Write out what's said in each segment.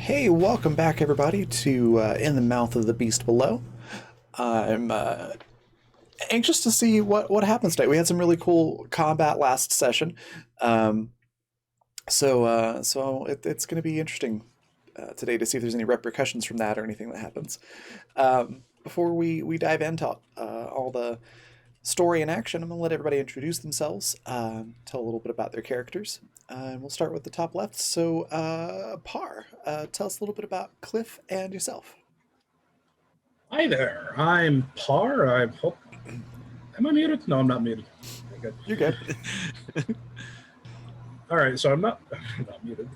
Hey, welcome back, everybody, to In the Mouth of the Beast Below. I'm anxious to see what happens today. We had some really cool combat last session, um, it's going to be interesting today to see if there's any repercussions from that or anything that happens. Before we dive into all the story and action, I'm going to let everybody introduce themselves, tell a little bit about their characters, and we'll start with the top left. So, Par, tell us a little bit about Cliff and yourself. Hi there, I'm Par. I hope. Am I muted? No, I'm not muted. Okay, good. You're good. All right, so I'm not, I'm not muted.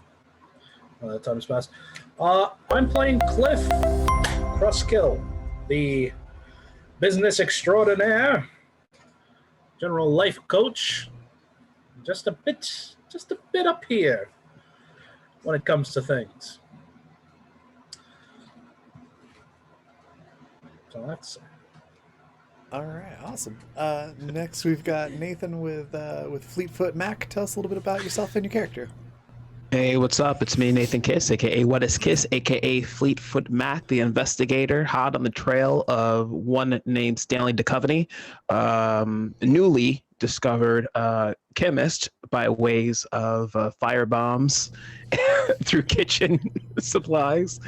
That time has passed. I'm playing Cliff Kruskill, the business extraordinaire, general life coach. Just a bit up here when it comes to things. So that's All right, awesome. Next, we've got Nathan with Fleetfoot Mac. Tell us a little bit about yourself and your character. Hey, what's up? It's me, Nathan Kiss, aka What is Kiss, aka Fleetfoot Mac, the investigator, hot on the trail of one named Stanley Duchovny, newly discovered chemist by ways of fire bombs through kitchen supplies,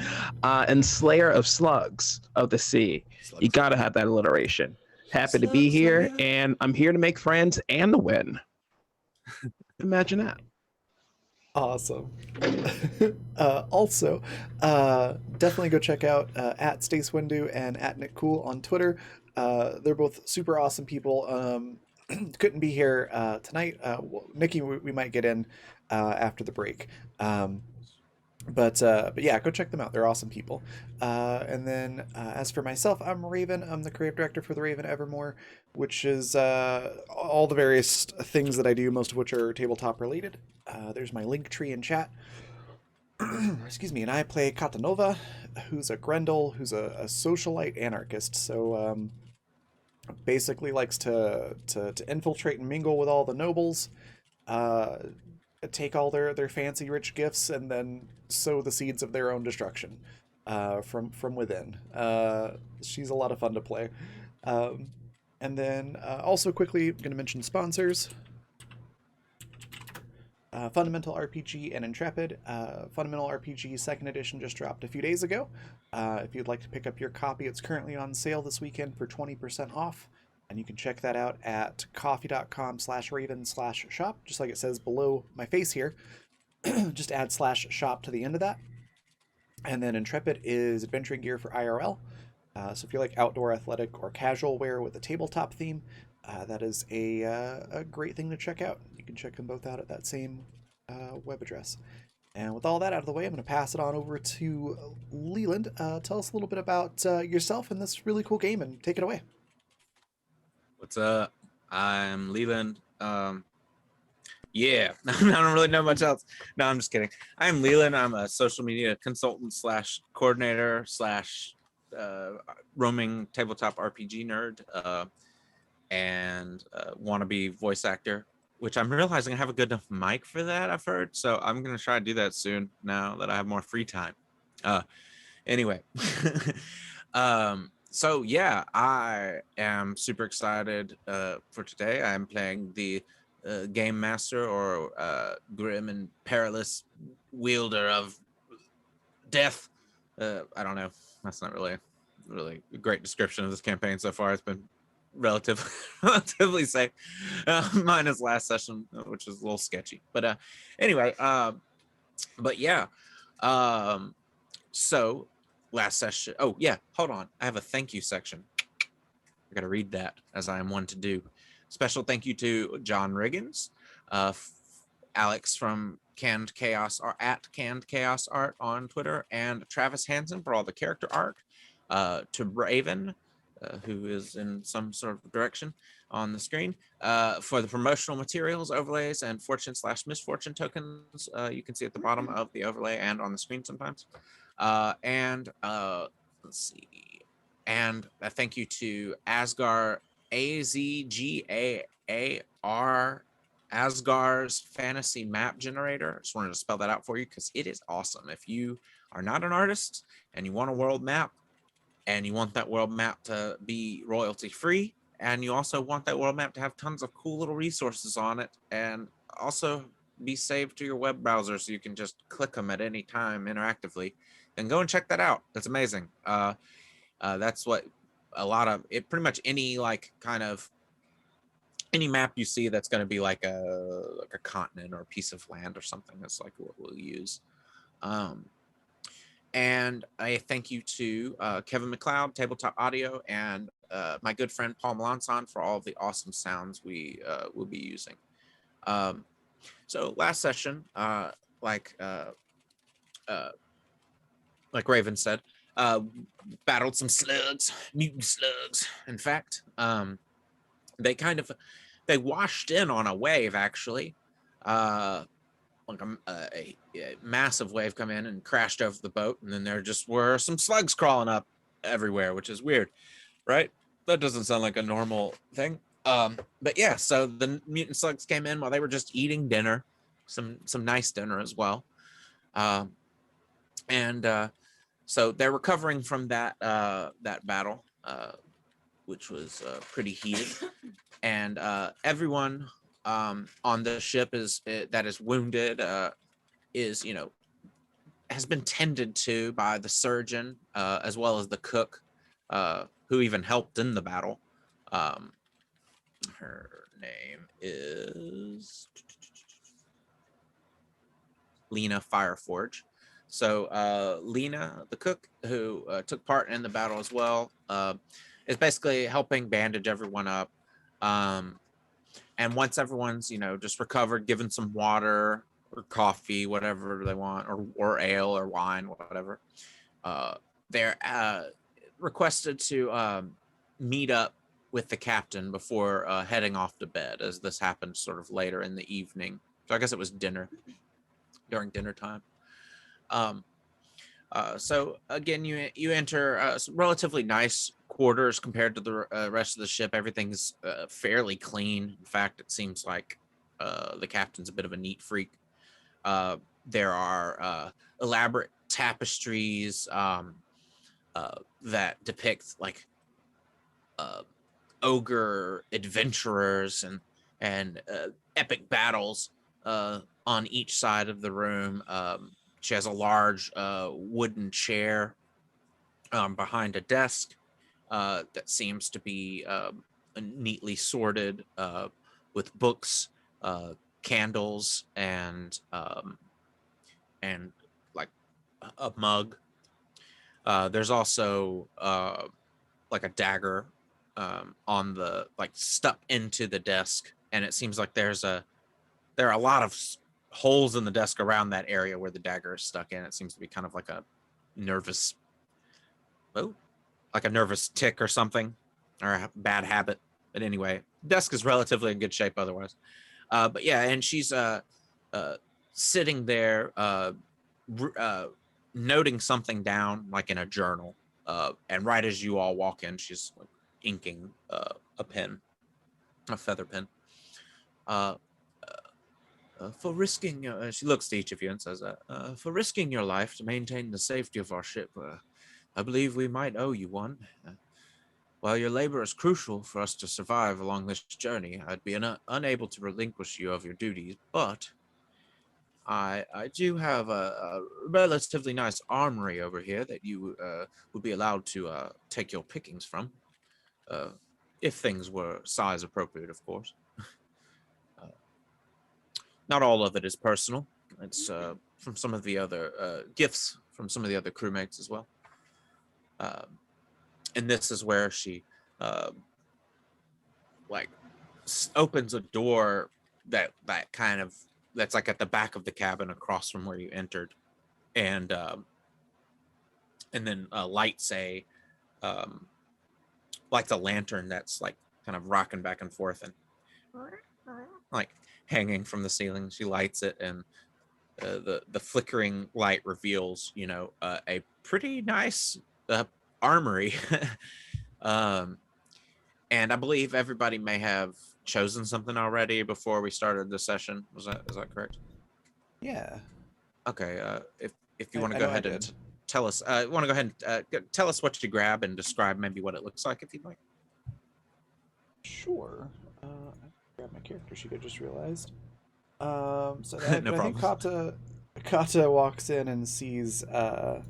and slayer of slugs of the sea. You gotta have that alliteration. Happy to be here, and I'm here to make friends and to win. Imagine that. Awesome. Also, definitely go check out at Stace Windu and at Nick Cool on Twitter. They're both super awesome people. Couldn't be here tonight. Nikki, we might get in after the break. But yeah, go check them out. They're awesome people. And then as for myself, I'm Raven. I'm the creative director for the Raven Evermore, which is all the various things that I do, most of which are tabletop related. There's my link tree in chat. Excuse me. And I play Katanova, who's a Grendel, who's a socialite anarchist. So basically likes to infiltrate and mingle with all the nobles. Uh, Take all their fancy rich gifts and then sow the seeds of their own destruction from within. She's a lot of fun to play. Um, and then also quickly going to mention sponsors. Fundamental RPG and Intrepid. Fundamental RPG Second Edition just dropped a few days ago. If you'd like to pick up your copy, it's currently on sale this weekend for 20% off. And you can check that out at coffee.com/raven/shop, just like it says below my face here. Just add /shop to the end of that. And then Intrepid is adventuring gear for IRL. So if you like outdoor athletic or casual wear with a tabletop theme, that is a great thing to check out. You can check them both out at that same web address. And with all that out of the way, I'm going to pass it on over to Leland. Tell us a little bit about yourself and this really cool game, and take it away. What's up? I'm Leland. Yeah, I don't really know much else. No, I'm just kidding. I'm Leland. I'm a social media consultant slash coordinator slash roaming tabletop RPG nerd and wannabe voice actor, which I'm realizing I have a good enough mic for that, I've heard. So I'm going to try to do that soon now that I have more free time. Anyway. So yeah, I am super excited for today. I'm playing the game master or grim and perilous wielder of death. I don't know. That's not really a great description of this campaign so far. It's been relatively safe, minus last session, which was a little sketchy. But anyway, but yeah. So last session. Oh yeah, hold on. I have a thank you section. I gotta read that, as I am one to do. Special thank you to John Riggins, Alex from Canned Chaos or at Canned Chaos Art on Twitter, and Travis Hansen for all the character art. To Raven, who is in some sort of direction on the screen, for the promotional materials, overlays, and fortune/misfortune tokens. You can see at the bottom of the overlay and on the screen sometimes. And let's see. And a thank you to Asgar, AZGAAR Asgar's fantasy map generator. Just wanted to spell that out for you because it is awesome. If you are not an artist and you want a world map, and you want that world map to be royalty free, and you also want that world map to have tons of cool little resources on it, and also be saved to your web browser so you can just click them at any time interactively, then go and check that out. That's amazing. That's what a lot of it, pretty much any like kind of any map you see that's going to be like a continent or a piece of land or something, that's like what we'll use. And a thank you to Kevin McLeod, Tabletop Audio, and my good friend Paul Melanson for all of the awesome sounds we will be using. So last session, like Raven said, battled some slugs, mutant slugs. In fact, they washed in on a wave, actually. Like a massive wave come in and crashed over the boat, and then there just were some slugs crawling up everywhere, which is weird, right? That doesn't sound like a normal thing. But yeah, so the mutant slugs came in while they were just eating dinner, some nice dinner as well. And so they're recovering from that battle, which was pretty heated, and everyone on the ship that is wounded is has been tended to by the surgeon as well as the cook who even helped in the battle. Her name is Lena Fireforge. So Lena, the cook, who took part in the battle as well, is basically helping bandage everyone up. And once everyone's, just recovered, given some water or coffee, whatever they want, or ale or wine, whatever, they're requested to meet up with the captain before heading off to bed, as this happened sort of later in the evening. So I guess it was during dinner time. So again, you enter relatively nice quarters compared to the rest of the ship. Everything's fairly clean. In fact, it seems like the captain's a bit of a neat freak. There are elaborate tapestries that depict like ogre adventurers and epic battles on each side of the room. She has a large wooden chair behind a desk that seems to be neatly sorted with books, candles, and like a mug. There's also like a dagger on the stuck into the desk, and it seems like there are a lot of holes in the desk around that area where the dagger is stuck in. It seems to be kind of like a nervous tick or something, or a bad habit. But anyway, desk is relatively in good shape otherwise. But yeah, and she's sitting there noting something down like in a journal. And right as you all walk in, she's like inking a pen, a feather pen. For risking, she looks to each of you and says, for risking your life to maintain the safety of our ship, I believe we might owe you one. While your labor is crucial for us to survive along this journey, I'd be unable to relinquish you of your duties, but I do have a relatively nice armory over here that you would be allowed to take your pickings from, if things were size appropriate, of course. Not all of it is personal. It's from some of the other gifts from some of the other crewmates as well. And this is where she opens a door that's like at the back of the cabin across from where you entered, and then lights like the lantern that's like kind of rocking back and forth and like hanging from the ceiling. She lights it, and the flickering light reveals, a pretty nice armory. And I believe everybody may have chosen something already before we started the session. Is that correct? Yeah. Okay. If you want to I go know I ahead and did. tell us, want to go ahead and tell us what you grab and describe maybe what it looks like, if you'd like. Sure. I grabbed my character sheet. I just realized. So No but I think problem. Kata walks in and sees a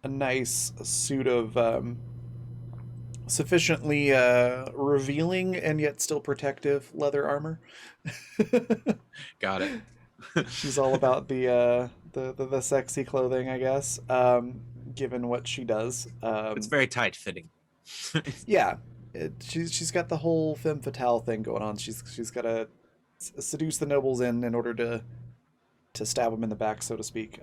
nice suit of sufficiently revealing and yet still protective leather armor. Got it. She's all about the sexy clothing, I guess. Given what she does. It's very tight fitting. Yeah, she's got the whole femme fatale thing going on. She's got to seduce the nobles in order to stab them in the back, so to speak.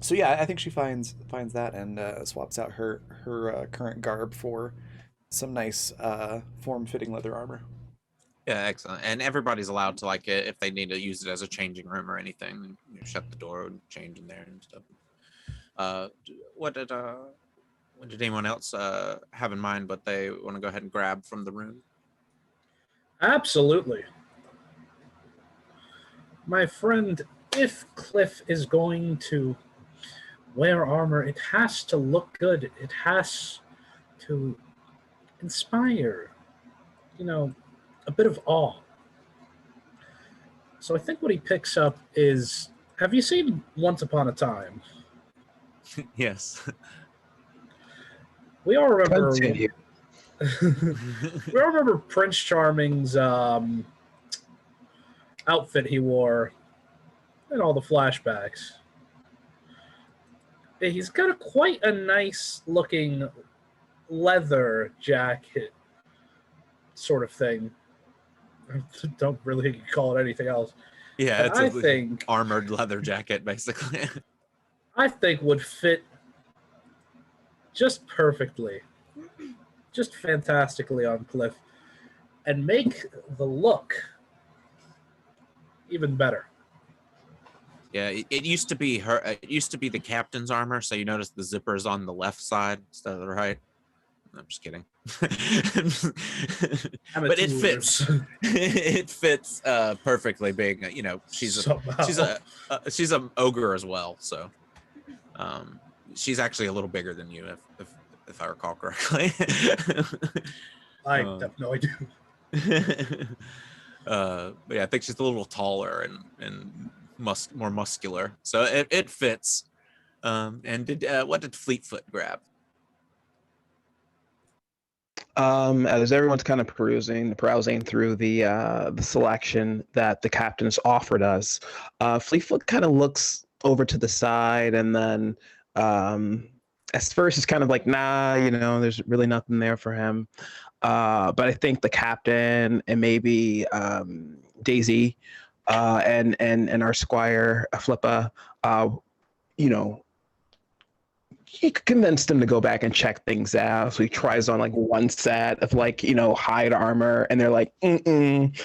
So yeah, I think she finds that and swaps out her current garb for some nice form-fitting leather armor. Yeah, excellent. And everybody's allowed to, like, if they need to use it as a changing room or anything, shut the door and change in there and stuff. Uh, what did anyone else have in mind? What they want to go ahead and grab from the room? Absolutely. My friend, if Cliff is going to wear armor, it has to look good. It has to inspire, a bit of awe. So I think what he picks up is, have you seen Once Upon a Time? Yes. We all remember Continue. we all remember Prince Charming's outfit he wore in all the flashbacks. He's got quite a nice looking leather jacket sort of thing. I don't really call it anything else. Yeah, And it's I a think armored leather jacket, basically. would fit just perfectly, just fantastically on Cliff, and make the look even better. Yeah, it used to be her. It used to be the captain's armor, so you notice the zipper's on the left side instead of the right. I'm just kidding. But it fits. Amateurs. It fits perfectly. Being, she's Somehow. she's a ogre as well, so she's actually a little bigger than you, if I recall correctly. I have no idea. But yeah, I think she's a little taller and more muscular, so it fits. And what did Fleetfoot grab? As everyone's kind of browsing through the selection that the captains offered us, Fleetfoot kind of looks over to the side and then at first it's kind of like, nah, there's really nothing there for him. But I think the captain and maybe Daisy and our squire Flippa, you know, he convinced him to go back and check things out. So he tries on like one set of hide armor, and they're like, mm-mm.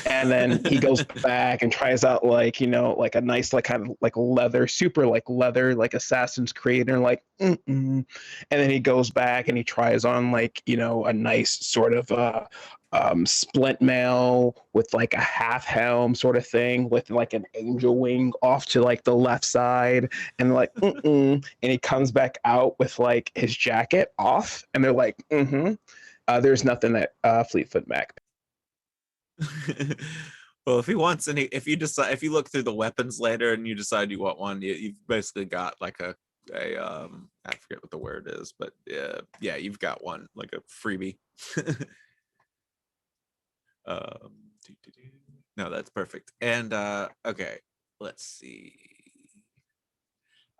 And then he goes back and tries out like a nice kind of leather, super leather, like Assassin's Creed, and like, mm-mm. And then he goes back and he tries on a nice sort of splint mail with like a half helm sort of thing with like an angel wing off to like the left side, and like, mm-mm. And he comes back out with like his jacket off, and they're like, mm-hmm. There's nothing that Fleetfoot Mac. Well, if he wants any, if you look through the weapons later and you decide you want one, you've basically got like a I forget what the word is, but yeah, you've got one, like a freebie. No, that's perfect. And okay, let's see.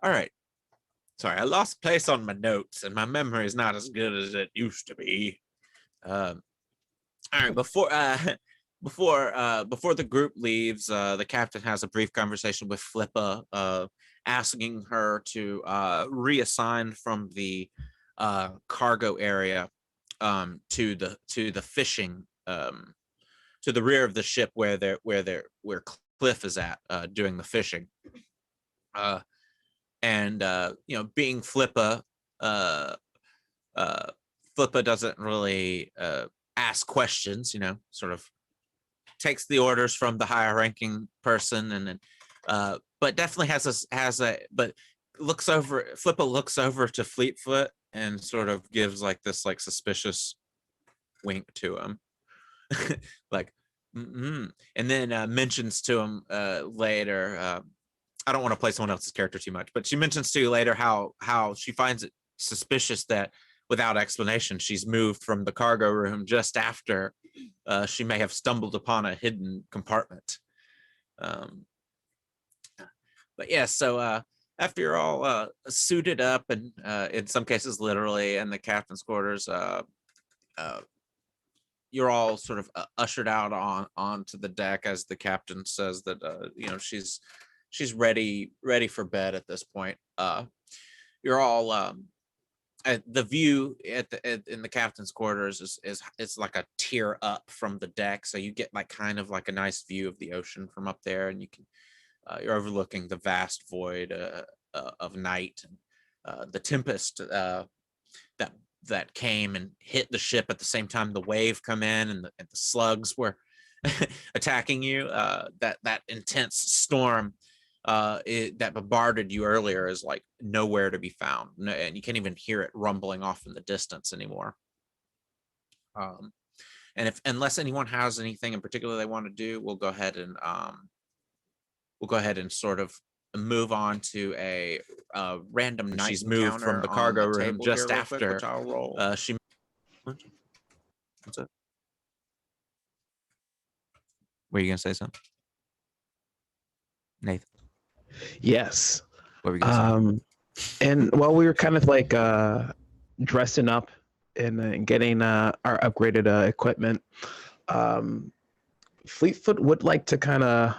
All right. Sorry, I lost place on my notes, and my memory is not as good as it used to be. All right, before the group leaves, the captain has a brief conversation with Flippa, asking her to reassign from the cargo area to the fishing, to the rear of the ship where Cliff is at, doing the fishing. And being Flippa, Flippa doesn't really ask questions, sort of takes the orders from the higher ranking person, and then but definitely but Flippa looks over to Fleetfoot and sort of gives like this like suspicious wink to him. Like, and then mentions to him later, I don't want to play someone else's character too much, but she mentions to you later how she finds it suspicious that without explanation she's moved from the cargo room just after she may have stumbled upon a hidden compartment. But yeah, so after you're all suited up, and in some cases literally in the captain's quarters, you're all sort of ushered out onto the deck as the captain says that she's ready for bed at this point. You're all the view in the captain's quarters is like a tier up from the deck, so you get like kind of like a nice view of the ocean from up there, and you're overlooking the vast void of night, and the tempest that came and hit the ship at the same time the wave come in, and the slugs were attacking you. That intense storm that bombarded you earlier is like nowhere to be found, and you can't even hear it rumbling off in the distance anymore. And unless anyone has anything in particular they want to do, we'll go ahead and sort of move on to a random night. She's moved from the cargo room just after which I'll roll. She. What's up? Were you gonna say something, Nathan? Yes. What were you gonna say? And while we were kind of like dressing up and getting our upgraded equipment, Fleetfoot would like to kind of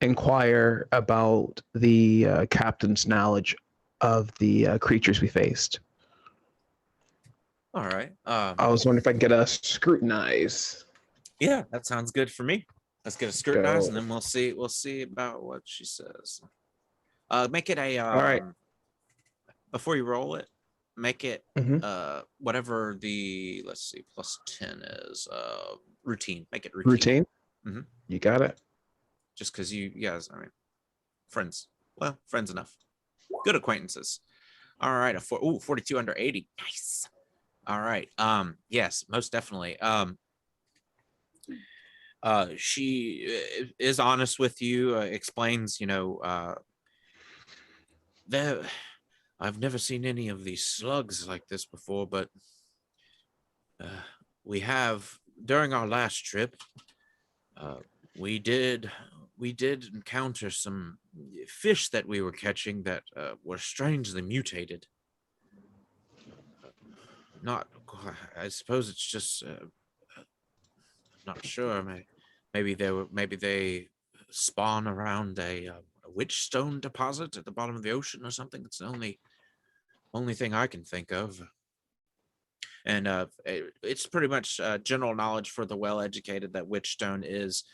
inquire about the captain's knowledge of the creatures we faced. All right. I was wondering if I could get a scrutinize. Yeah, that sounds good for me. Let's get a scrutinize, and then we'll see about what she says. Make it a all right. Before you roll it, make it whatever the plus 10 is routine. Make it routine. Routine. Mm-hmm. You got it. Just because you guys, friends. Well, friends enough. Good acquaintances. All right, 42 under 80. Nice. All right. Yes, most definitely. She is honest with you, explains, I've never seen any of these slugs like this before, but we have, during our last trip, we did encounter some fish that we were catching that were strangely mutated. I suppose it's just, not sure. Maybe they spawn around a witch stone deposit at the bottom of the ocean or something. It's the only thing I can think of. And it's pretty much general knowledge for the well-educated that witch stone is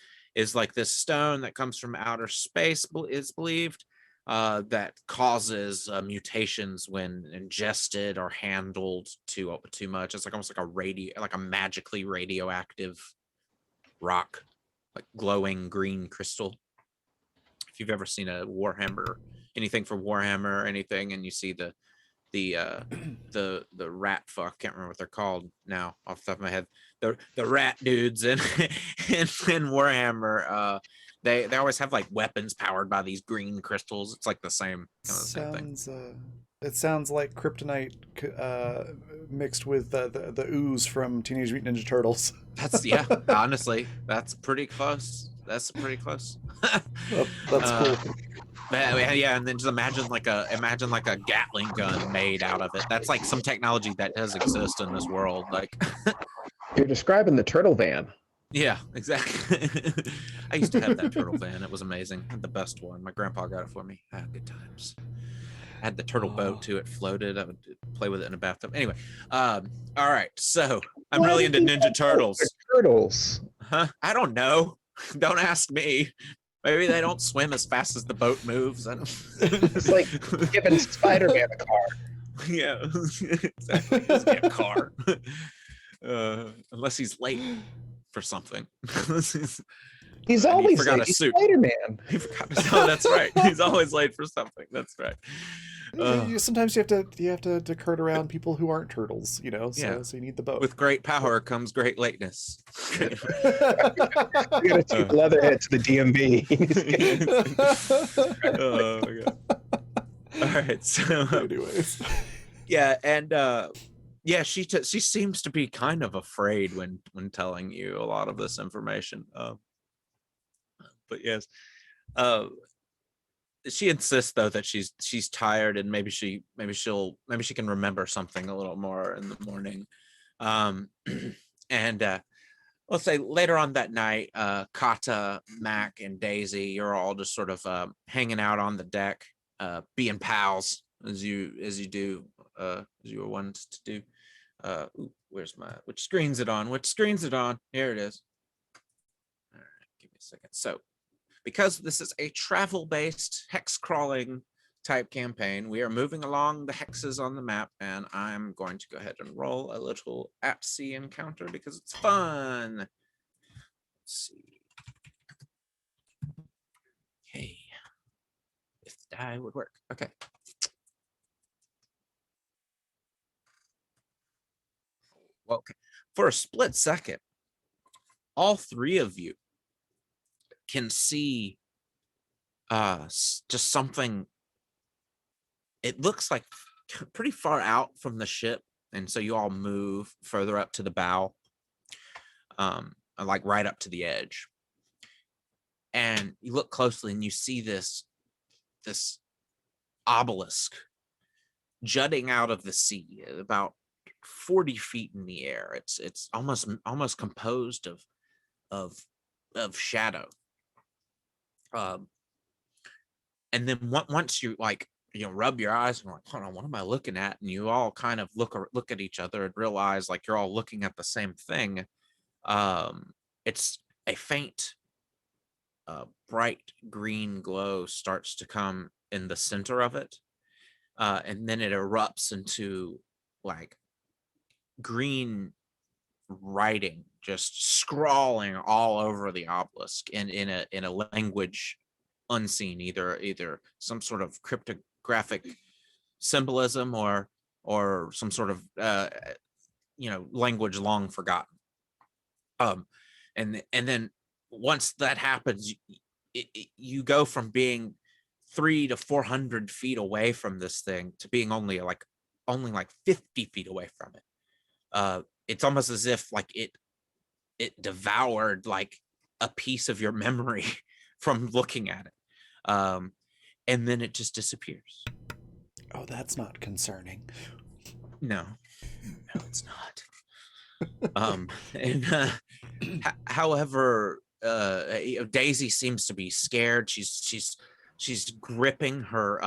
like this stone that comes from outer space, is believed, that causes mutations when ingested or handled too much. It's like almost like a magically radioactive rock, like glowing green crystal. If you've ever seen a Warhammer, anything from Warhammer or anything, and you see the rat fuck, can't remember what they're called now off the top of my head, the rat dudes in Warhammer, they always have like weapons powered by these green crystals. It's like the same thing. It sounds like kryptonite mixed with the ooze from Teenage Mutant Ninja Turtles. That's honestly, that's pretty close. That's pretty close. That's cool. Yeah, and then just imagine like a Gatling gun made out of it. That's like some technology that does exist in this world. Like you're describing the turtle van. Yeah, exactly. I used to have that turtle van. It was amazing. The best one. My grandpa got it for me. I had good times. I had the turtle boat too. It floated. I would play with it in a bathtub. Anyway, all right. So I'm really into Ninja Turtles. Turtles? Huh? I don't know. Don't ask me. Maybe they don't swim as fast as the boat moves. I don't. It's like giving Spider-Man a car. Yeah, exactly. It's a car. Unless he's late for something. He's And he always forgot late. a He's suit. Spider-Man. He forgot. Oh, that's right. He's always late for something. That's right. Sometimes you have to cart around people who aren't turtles, you know. Yeah. So you need the boat. With great power comes great lateness. You gotta take Leatherhead to the DMV. Oh my god. All right. So Anyways. yeah, and yeah, she seems to be kind of afraid when telling you a lot of this information. But yes, she insists though that she's tired and maybe she can remember something a little more in the morning. And let's say later on that night, Kata, Mac, and Daisy, you're all just sort of hanging out on the deck, being pals as you do, as you were wanted to do. Which screen's it on? Which screen's it on? Here it is. All right, give me a second. So, because this is a travel-based hex crawling type campaign, we are moving along the hexes on the map, and I'm going to go ahead and roll a little at-sea encounter because it's fun. Let's see. Okay. If the die would work. Okay. Well, okay. For a split second, all three of you can see just something. It looks like pretty far out from the ship, and so you all move further up to the bow, like right up to the edge. And you look closely, and you see this obelisk jutting out of the sea, about 40 feet in the air. It's almost composed of shadow. And then once you rub your eyes and like, hold on, what am I looking at? And you all kind of look at each other and realize like you're all looking at the same thing. It's a faint, bright green glow starts to come in the center of it, and then it erupts into like green writing, just scrawling all over the obelisk in a language unseen, either some sort of cryptographic symbolism or some sort of language long forgotten. And then once that happens, you go from being 300 to 400 feet away from this thing to being only like 50 feet away from it. It's almost as if like it devoured like a piece of your memory from looking at it. And then it just disappears. Oh, that's not concerning. No, it's not. However, Daisy seems to be scared. She's gripping her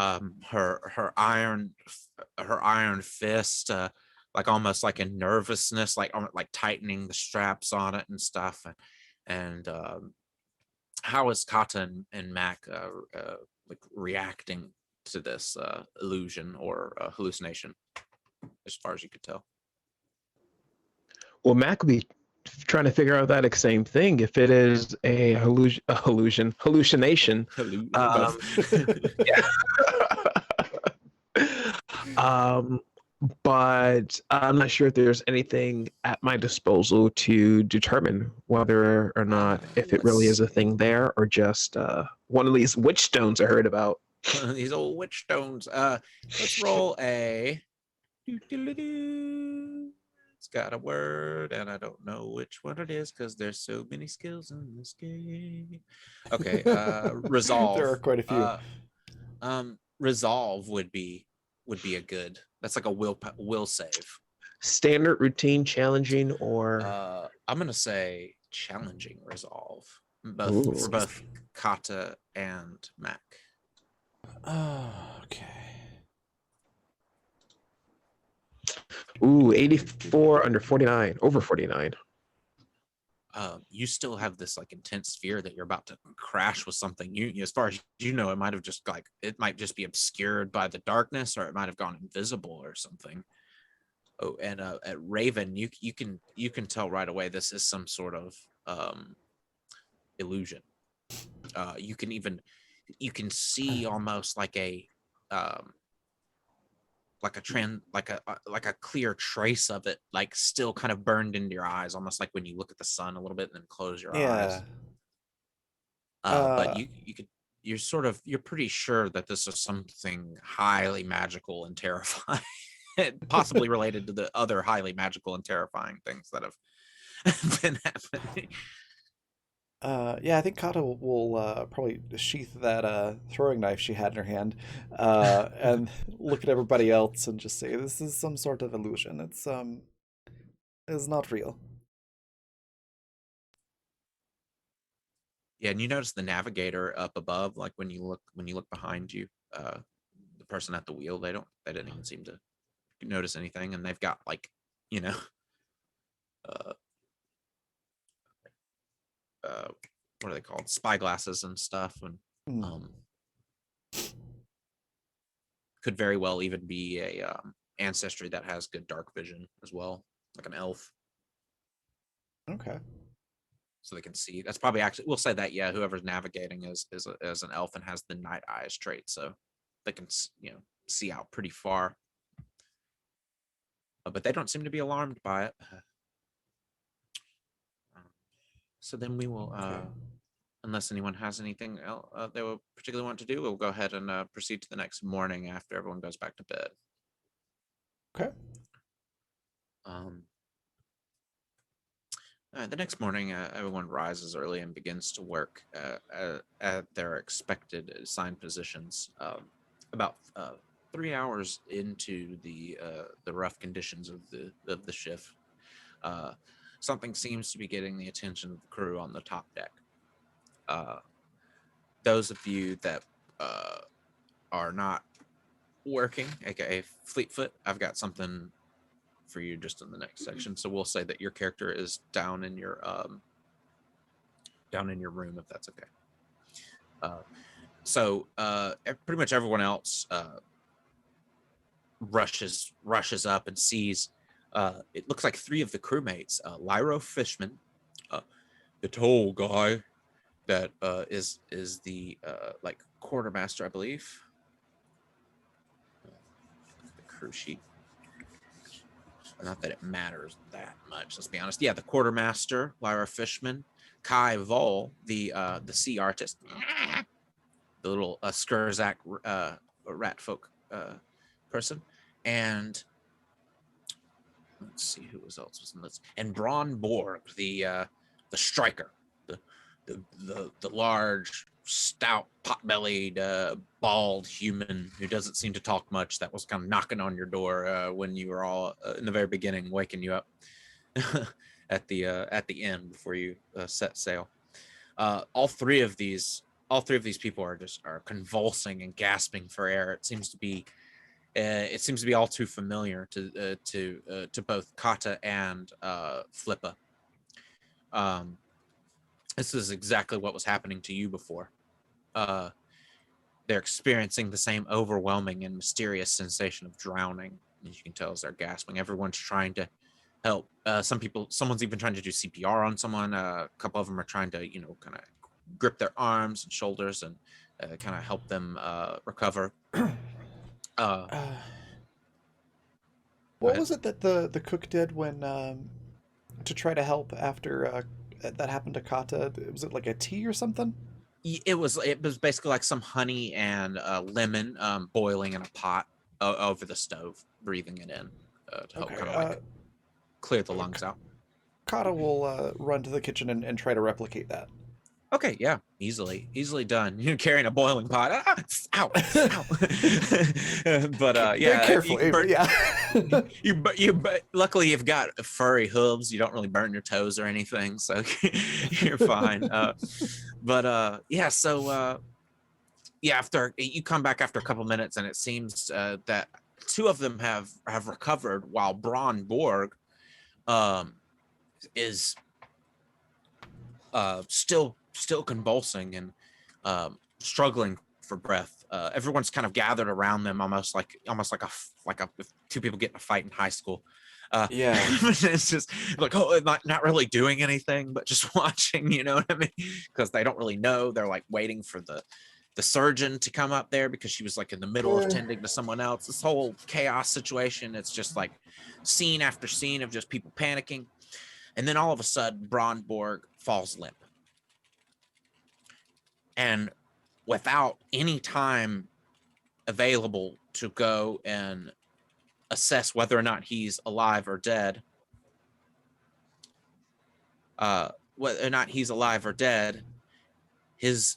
iron fist, like almost like in nervousness, like tightening the straps on it and stuff. And how is Kata and Mac like reacting to this illusion or hallucination, as far as you could tell? Well, Mac would be trying to figure out that same thing. If it is a hallucination. Yeah. But I'm not sure if there's anything at my disposal to determine whether or not if it really is a thing there or just one of these witch stones I heard about. These old witch stones. Let's roll a. It's got a word, and I don't know which one it is because there's so many skills in this game. Okay, resolve. There are quite a few. Resolve would be a good. That's like a will save. Standard, routine, challenging, or I'm gonna say challenging resolve. For both Kata and Mac. Oh, okay. Mm-hmm. Ooh, 84 under 49, over 49. You still have this like intense fear that you're about to crash with something. As far as you know, it might have just it might just be obscured by the darkness, or it might have gone invisible or something. Oh, and at Raven, you can tell right away this is some sort of illusion. You can even you can see almost um, like a clear trace of it, like still kind of burned into your eyes, almost like when you look at the sun a little bit and then close your Yeah. eyes. But you're pretty sure that this is something highly magical and terrifying, possibly related to the other highly magical and terrifying things that have been happening. Yeah, I think Kata will probably sheath that throwing knife she had in her hand, and look at everybody else and just say, "This is some sort of illusion. It's not real." Yeah, and you notice the navigator up above, like when you look behind you, the person at the wheel, they didn't even seem to notice anything, and they've got like, you know, uh, uh, what are they called? Spy glasses and stuff, and Hmm. um, could very well even be a ancestry that has good dark vision as well, like an elf, Okay. so they can see. That's probably actually we'll say that yeah, whoever's navigating is an elf and has the night eyes trait, so they can see out pretty far. But they don't seem to be alarmed by it. So then we will, Okay. unless anyone has anything else they will particularly want to do, we'll go ahead and proceed to the next morning after everyone goes back to bed. Okay. Um, the next morning, everyone rises early and begins to work at their expected assigned positions. About 3 hours into the rough conditions of the shift, uh, something seems to be getting the attention of the crew on the top deck. Uh, those of you that are not working, aka Fleetfoot, I've got something for you just in the next section. So we'll say that your character is down in your room, if that's okay. Pretty much everyone else rushes up and sees. It looks like three of the crewmates, Lyro Fishman, the tall guy that is the like quartermaster, I believe. The crew sheet. Not that it matters that much. Let's be honest. Yeah, the quartermaster, Lyra Fishman, Kai Vol, the sea artist, the little Skurzak rat folk person, and let's see who else was in this. And Braun Borg, the striker, the large, stout, pot-bellied, bald human who doesn't seem to talk much. That was kind of knocking on your door when you were all in the very beginning, waking you up at the end before you set sail. All three of these people are convulsing and gasping for air. It seems to be all too familiar to both Kata and Flippa. This is exactly what was happening to you before. They're experiencing the same overwhelming and mysterious sensation of drowning, as you can tell as they're gasping. Everyone's trying to help. Someone's even trying to do CPR on someone. A couple of them are trying to, kind of grip their arms and shoulders and kind of help them recover. Go What ahead. was it that the cook did when to try to help after that happened to Kata? Was it like a tea or something? It was basically like some honey and lemon boiling in a pot over the stove, breathing it in to help Okay. kind of like clear the lungs out. Kata will run to the kitchen and try to replicate that. Okay, yeah, easily done. You're carrying a boiling pot. Ow, ow. But Very yeah, you can carefully, burn. yeah. But luckily you've got furry hooves. You don't really burn your toes or anything, so you're fine. Yeah, so yeah, after you come back after a couple minutes, and it seems that two of them have recovered, while Braun Borg um, is still convulsing and struggling for breath. Everyone's kind of gathered around them, almost like if two people get in a fight in high school. Yeah. It's just like, oh, not really doing anything, but just watching, you know what I mean? Because they don't really know. They're like waiting for the surgeon to come up there because she was like in the middle of tending to someone else. This whole chaos situation. It's just like scene after scene of just people panicking. And then all of a sudden, Brondborg falls limp. And without any time available to go and assess whether or not he's alive or dead, his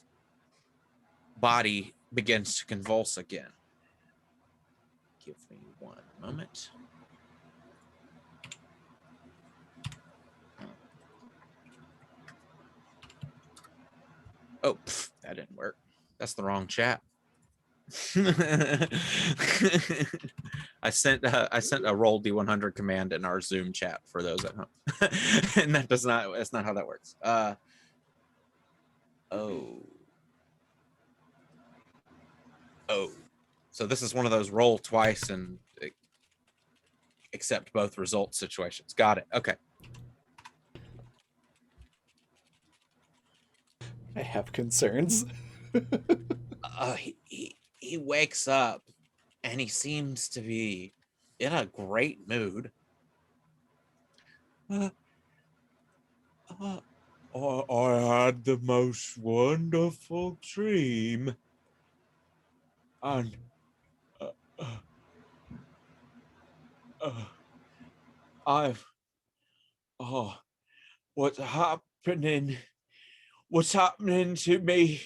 body begins to convulse again. Give me one moment. Oh, that didn't work. That's the wrong chat. I sent a roll D100 command in our Zoom chat for those at home, and that's not how that works. So this is one of those roll twice and accept both results situations. Got it. Okay. I have concerns. He wakes up and he seems to be in a great mood. I had the most wonderful dream, and what's happening? What's happening to me?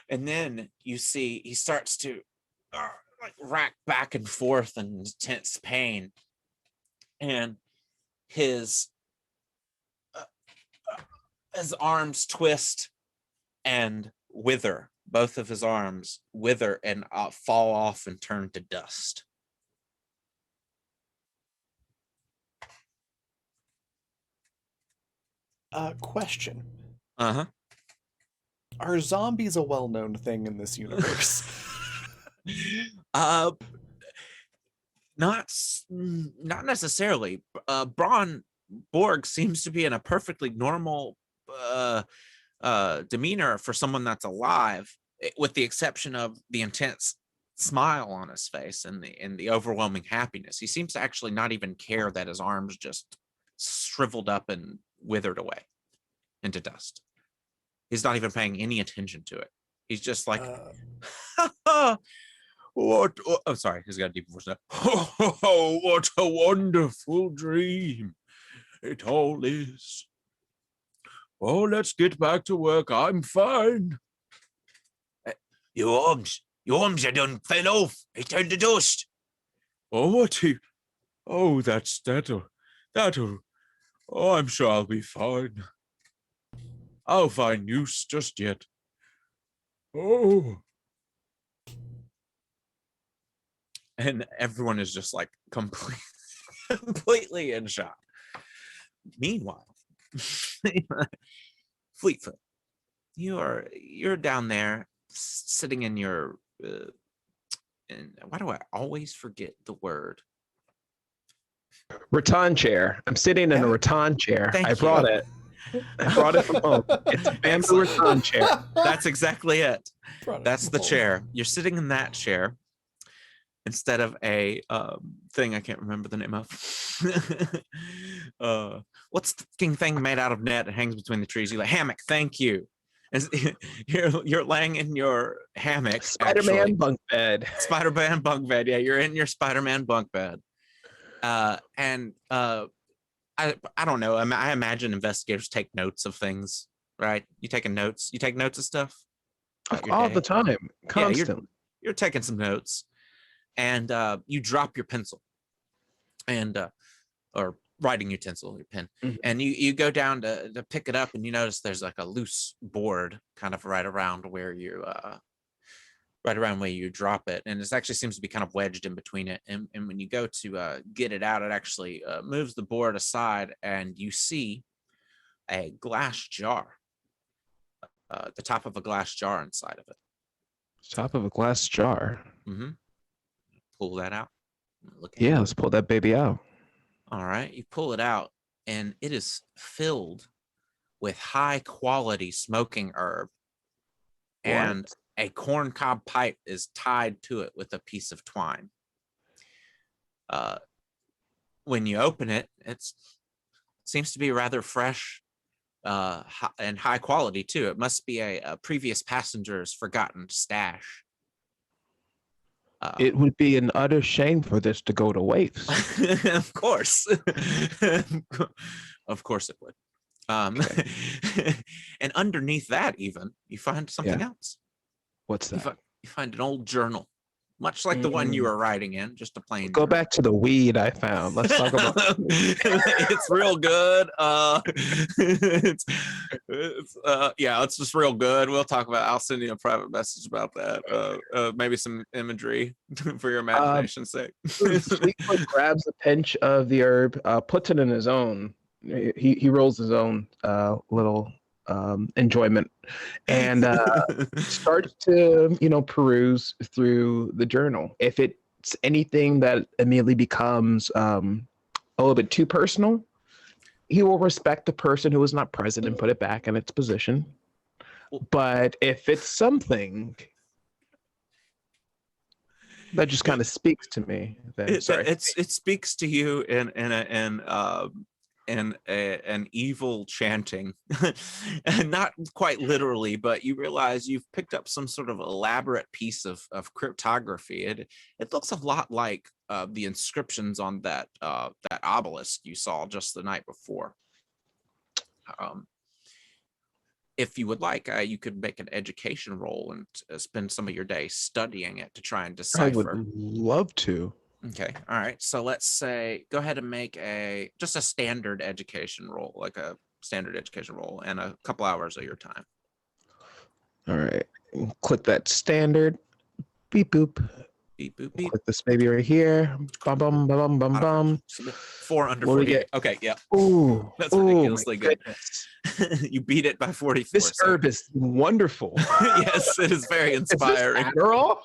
And then you see he starts to like rack back and forth in intense pain, and his arms twist and wither. Both of his arms wither and fall off and turn to dust. Question. Uh-huh. Are zombies a well-known thing in this universe? Not necessarily. Braun Borg seems to be in a perfectly normal demeanor for someone that's alive, with the exception of the intense smile on his face and the overwhelming happiness. He seems to actually not even care that his arms just shriveled up and withered away into dust. He's not even paying any attention to it. He's just like, what? Oh, sorry. He's got a deep voice now. Oh, what a wonderful dream it all is. Oh, let's get back to work. I'm fine. Your arms are done fell off. They turned to dust. Oh, what? Oh, that'll. Oh, I'm sure I'll be fine. I'll find use just yet. Oh. And everyone is just like completely in shock. Meanwhile, Fleetfoot, you're down there sitting in your and why do I always forget the word? Rattan chair. I'm sitting in a rattan chair. I brought it. I brought it from home. It's a bamboo rattan chair. That's exactly it. That's the chair. You're sitting in that chair instead of a thing I can't remember the name of. What's the fucking thing made out of net that hangs between the trees? You like hammock. Thank you. You're laying in your hammock. Spider-Man bunk bed. Spider-Man bunk bed. Yeah, you're in your Spider-Man bunk bed. I don't know. I imagine investigators take notes of things, right? You take notes of stuff All the time, constantly. Yeah, you're taking some notes, and you drop your pencil, and or writing utensil, your pen, and you go down to pick it up, and you notice there's like a loose board kind of right around where you drop it, and it actually seems to be kind of wedged in between it. And when you go to get it out, it actually moves the board aside, and you see a glass jar the top of a glass jar inside of it. Top of a glass jar. Mm-hmm. Pull that out. Look at Yeah, it. let's pull that baby out. All right, you pull it out, and it is filled with high quality smoking herb, and a corncob pipe is tied to it with a piece of twine. When you open it, it seems to be rather fresh and high quality too. It must be a previous passenger's forgotten stash. It would be an utter shame for this to go to waste. Of course. Of course it would. Okay. And underneath that, even, you find something else. What's that? You find an old journal, much like the one you were writing in, just a plain Go journal. back to the weed I found. Let's talk about It's real good. Yeah, it's just real good. We'll talk about, I'll send you a private message about that. Maybe some imagery for your imagination's sake. Fleetfoot grabs a pinch of the herb, puts it in his own. He rolls his own little enjoyment, and starts to peruse through the journal. If it's anything that immediately becomes a little bit too personal, he will respect the person who was not present and put it back in its position. But if it's something that just kind of speaks to me, then it speaks to you in an evil chanting, and not quite literally, but you realize you've picked up some sort of elaborate piece of cryptography. It looks a lot like the inscriptions on that obelisk you saw just the night before. If you would like, you could make an education roll and spend some of your day studying it to try and decipher. I would love to. Okay. All right. So let's say, go ahead and make just a standard education roll, like a standard education roll, and a couple hours of your time. All right. Click that standard. Beep boop. Beep boop beep. Click this baby right here. Bum bum bum bum bum. 4 under What do we 48. get? Okay. Yeah. Ooh, That's ridiculously good. goodness. You beat it by 44. This herb is wonderful. Yes, it is very inspiring. Is this Adderall?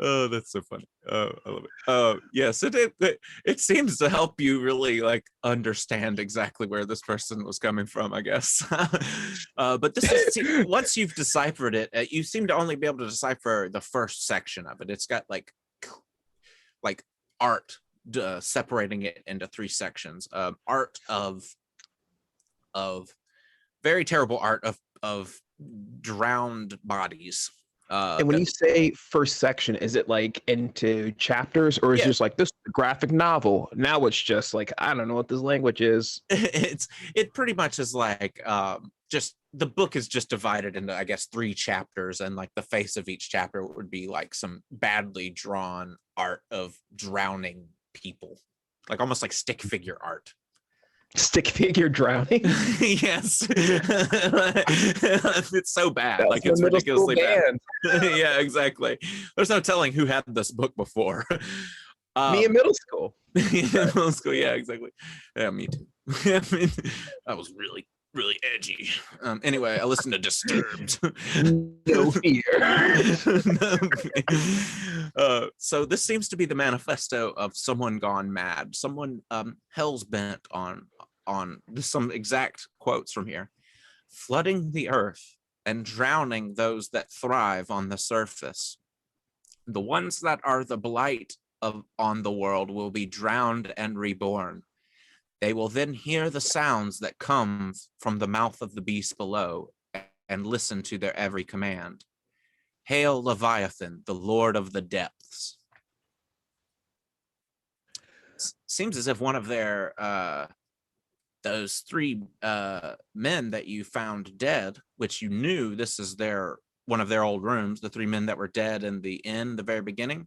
Oh, that's so funny. Oh, I love it. Yes, it seems to help you really like understand exactly where this person was coming from, I guess. But this is, once you've deciphered it, you seem to only be able to decipher the first section of it. It's got like art separating it into 3 sections. Art of very terrible art of drowned bodies. And when you say first section, is it like into chapters, or is it just like this graphic novel? Now it's just like, I don't know what this language is. It pretty much is like just the book is just divided into, I guess, 3 chapters, and like the face of each chapter would be like some badly drawn art of drowning people, like almost like stick figure art. Stick figure drowning? Yes. It's so bad. Like, it's ridiculously bad. Yeah, exactly. There's no telling who had this book before. Me in middle school. Middle school, yeah, exactly. Yeah, me too. I mean, that was really, really edgy. Anyway, I listened to Disturbed. No fear. So this seems to be the manifesto of someone gone mad. Someone hell's bent on some exact quotes from here: flooding the earth and drowning those that thrive on the surface. The ones that are the blight on the world will be drowned and reborn. They will then hear the sounds that come from the mouth of the beast below and listen to their every command. Hail Leviathan, the Lord of the depths. Seems as if one of their those 3 men that you found dead, which you knew this is one of their old rooms, the 3 men that were dead in the inn, the very beginning.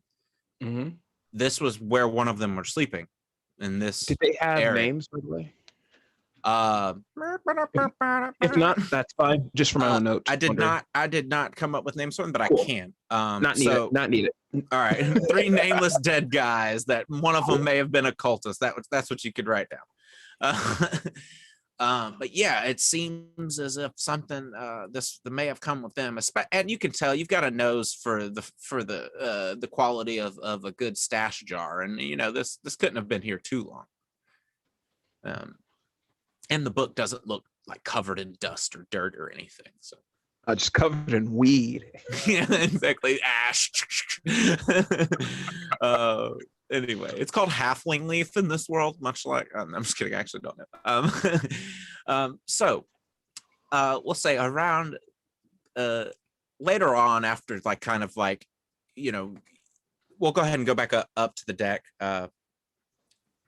Mm-hmm. This was where one of them were sleeping. In this, did they have area. names, by the way? If not, that's fine. Just for my own notes. I did not come up with names for them, but cool. I can. Not needed. All right, 3 nameless dead guys that one of them may have been a cultist. That's what you could write down. But yeah, it seems as if something this may have come with them. And you can tell you've got a nose for the quality of a good stash jar, and this couldn't have been here too long. And the book doesn't look like covered in dust or dirt or anything. So Just covered in weed. yeah, exactly, ash. Anyway, it's called halfling leaf in this world, much like I'm just kidding. I actually don't know. So we'll say around later on, after like kind of like we'll go ahead and go back up to the deck.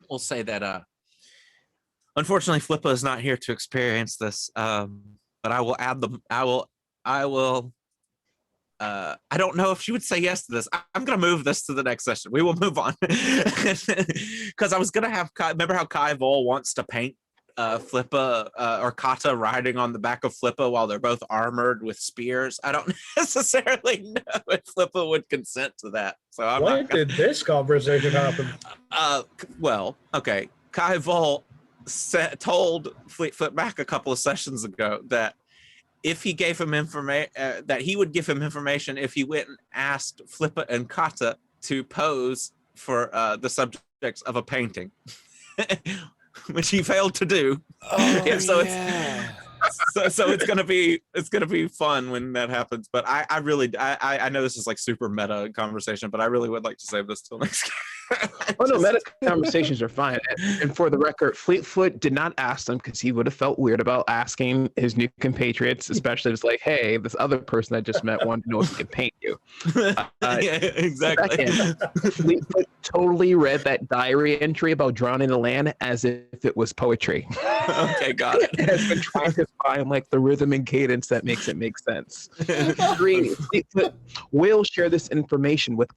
We'll say that unfortunately Flippa is not here to experience this, but I will add them. I will. I don't know if she would say yes to this. I'm going to move this to the next session. We will move on. Because I was going to have remember how Kai Vol wants to paint Flippa or Kata riding on the back of Flippa while they're both armored with spears. I don't necessarily know if Flippa would consent to that. So when did this conversation happen? Well, okay. Kai Vol told Fleetfoot Mac a couple of sessions ago that if he gave him information, that he would give him information if he went and asked Flippa and Kata to pose for the subjects of a painting, which he failed to do. Oh, yeah, so yeah. so it's gonna be fun when that happens. But I really know this is like super meta conversation, but I really would like to save this till next. Oh no, meta conversations are fine. And for the record, Fleetfoot did not ask them because he would have felt weird about asking his new compatriots, especially if it's like, hey, this other person I just met wanted to know if he could paint you. Yeah, exactly. Second, Fleetfoot totally read that diary entry about drowning the land as if it was poetry. Okay, got it. Has been trying to find like the rhythm and cadence that makes it make sense. 3, Fleetfoot will share this information with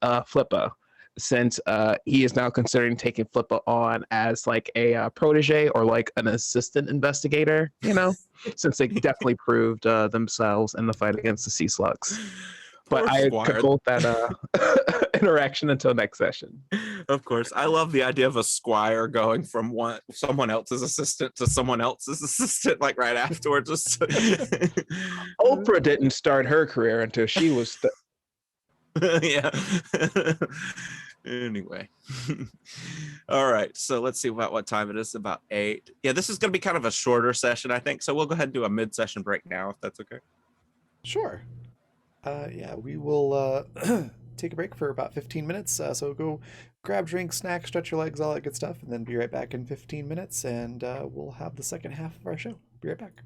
Flippa, since he is now considering taking Flippa on as like a protege or like an assistant investigator, since they definitely proved themselves in the fight against the sea slugs. But I could hold that interaction until next session. Of course. I love the idea of a squire going from someone else's assistant to someone else's assistant, like right afterwards. Oprah didn't start her career until she was... Yeah. Anyway. All right. So let's see about what time it is. About 8. Yeah, this is going to be kind of a shorter session, I think. So we'll go ahead and do a mid-session break now, if that's okay. Sure. Yeah, we will take a break for about 15 minutes. So go grab drinks, snacks, stretch your legs, all that good stuff, and then be right back in 15 minutes, and we'll have the second half of our show. Be right back.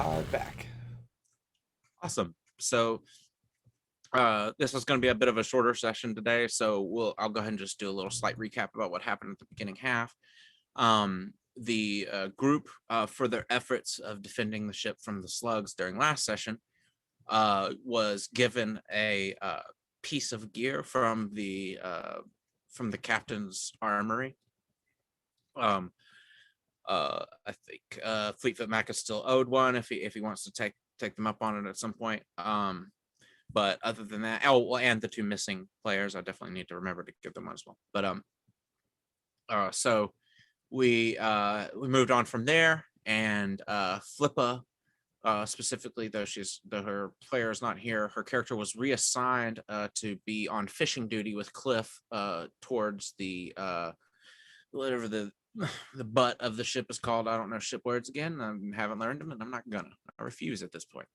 are back. Awesome. So this is going to be a bit of a shorter session today, so I'll go ahead and just do a little slight recap about what happened at the beginning half. The group, for their efforts of defending the ship from the slugs during last session, was given a piece of gear from the captain's armory. I think Fleetfoot Mac is still owed one if he wants to take them up on it at some point. But other than that, and the two missing players, I definitely need to remember to give them one as well. But so we moved on from there, and Flippa, specifically, though her player is not here, her character was reassigned to be on fishing duty with Cliff towards the whatever the butt of the ship is called. I don't know ship words again. I haven't learned them, and I'm not gonna. I refuse at this point.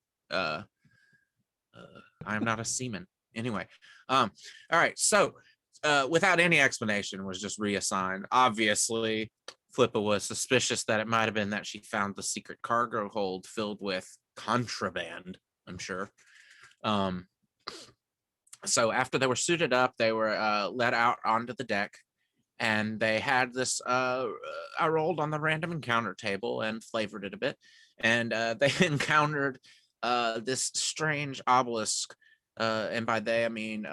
I am not a seaman. Anyway, all right. So, without any explanation, was just reassigned. Obviously, Flippa was suspicious that it might have been that she found the secret cargo hold filled with contraband, I'm sure. So after they were suited up, they were let out onto the deck, and they had this, I rolled on the random encounter table and flavored it a bit, and they encountered this strange obelisk, and by they I mean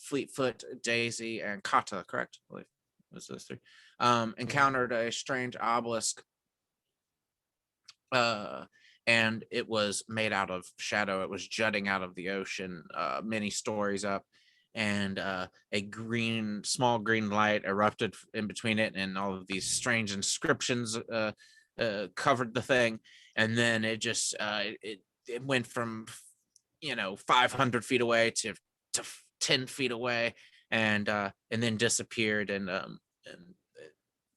Fleetfoot, Daisy, and Kata, correct? I believe it was those three. Encountered a strange obelisk, and it was made out of shadow. It was jutting out of the ocean, many stories up, and a small green light erupted in between it, and all of these strange inscriptions covered the thing. And then it just it went from 500 feet away to 10 feet away, and then disappeared, and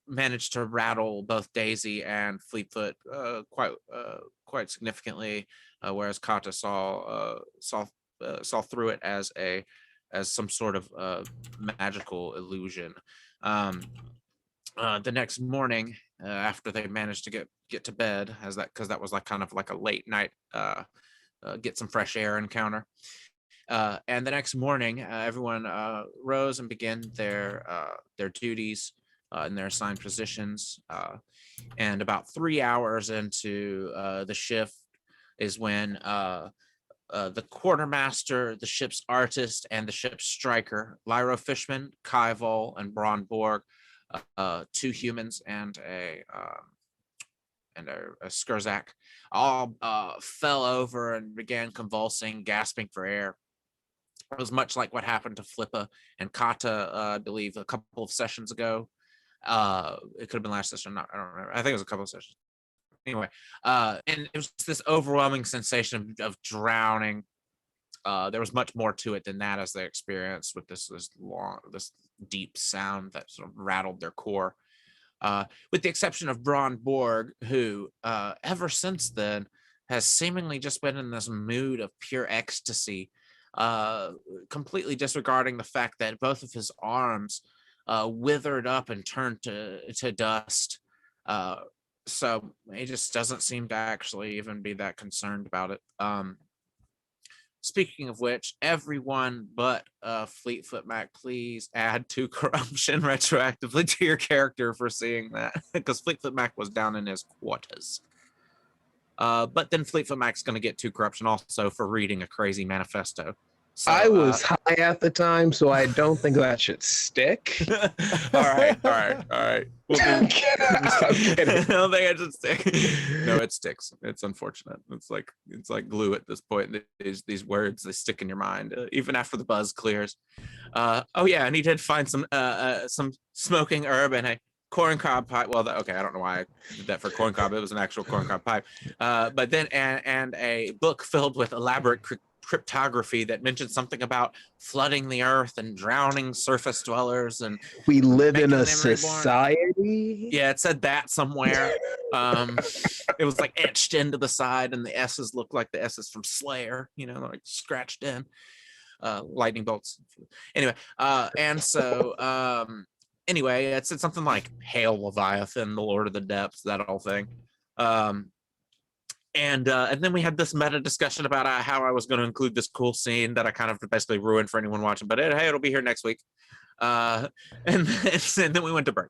managed to rattle both Daisy and Fleetfoot quite significantly, whereas Kata saw through it as some sort of magical illusion. The next morning, after they managed to get to bed, because that was like kind of like a late night get some fresh air encounter. And the next morning, everyone rose and began their duties in their assigned positions. And about 3 hours into the shift is when the quartermaster, the ship's artist, and the ship's striker, Lyro Fishman, Kaival, and Braun Borg, two humans and a Skurzak, all fell over and began convulsing, gasping for air. It was much like what happened to Flippa and Kata, I believe, a couple of sessions ago. It could have been last session. I don't remember. I think it was a couple of sessions. Anyway, and it was this overwhelming sensation of drowning. There was much more to it than that, as they experienced with this deep sound that sort of rattled their core. With the exception of Braun Borg, who ever since then has seemingly just been in this mood of pure ecstasy, completely disregarding the fact that both of his arms withered up and turned to dust. So he just doesn't seem to actually even be that concerned about it. Speaking of which, everyone but Fleetfoot Mac, please add 2 corruption retroactively to your character for seeing that, because Fleetfoot Mac was down in his quarters. But then Fleetfoot Mac's going to get 2 corruption also for reading a crazy manifesto. So, I was high at the time, so I don't think that should stick. all right. We'll I'm kidding. I don't think it should stick. No, it sticks. It's unfortunate. It's like glue at this point. These words, they stick in your mind even after the buzz clears. Oh yeah, and he did find some smoking herb and a corncob pipe. Well, okay, I don't know why I did that for corncob. It was an actual corncob pipe. But then and a book filled with elaborate cryptography that mentioned something about flooding the earth and drowning surface dwellers, and We live in a society. Yeah, it said that somewhere. It was like etched into the side, and the S's looked like the S's from Slayer, like scratched in. Lightning bolts. Anyway, and so anyway, it said something like "Hail Leviathan, the Lord of the Depths," that whole thing. And then we had this meta discussion about how I was going to include this cool scene that I kind of basically ruined for anyone watching, but hey, it'll be here next week. And, and then we went to break.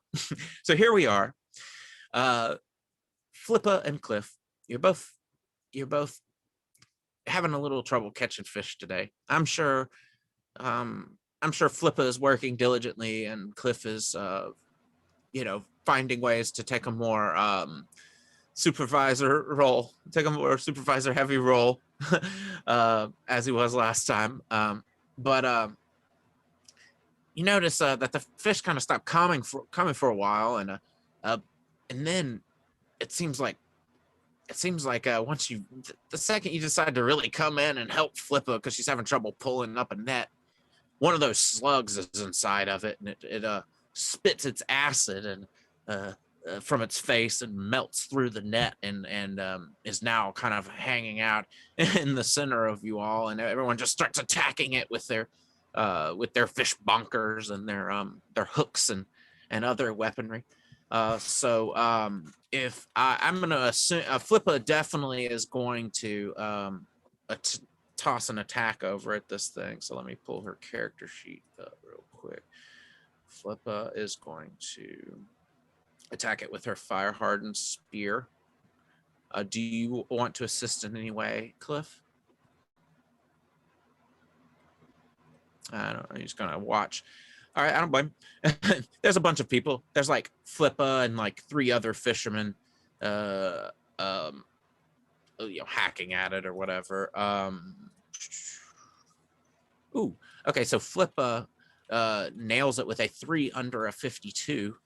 So here we are. Flippa and Cliff, you're both having a little trouble catching fish today. I'm sure Flippa is working diligently, and Cliff is finding ways to take a more supervisor heavy role as he was last time. But you notice that the fish kind of stopped coming for a while, and then it seems like once the second you decide to really come in and help Flippa because she's having trouble pulling up a net, one of those slugs is inside of it, and it spits its acid and from its face and melts through the net and is now kind of hanging out in the center of you all, and everyone just starts attacking it with their fish bonkers and their hooks and other weaponry. So if I'm gonna assume Flippa definitely is going to toss an attack over at this thing. So let me pull her character sheet up real quick. Flippa is going to attack it with her fire hardened spear. Do you want to assist in any way, Cliff? I don't know. He's gonna watch. All right, I don't blame. There's a bunch of people. There's like Flippa and like 3 other fishermen, hacking at it or whatever. Ooh, okay. So Flippa nails it with a 3 under a 52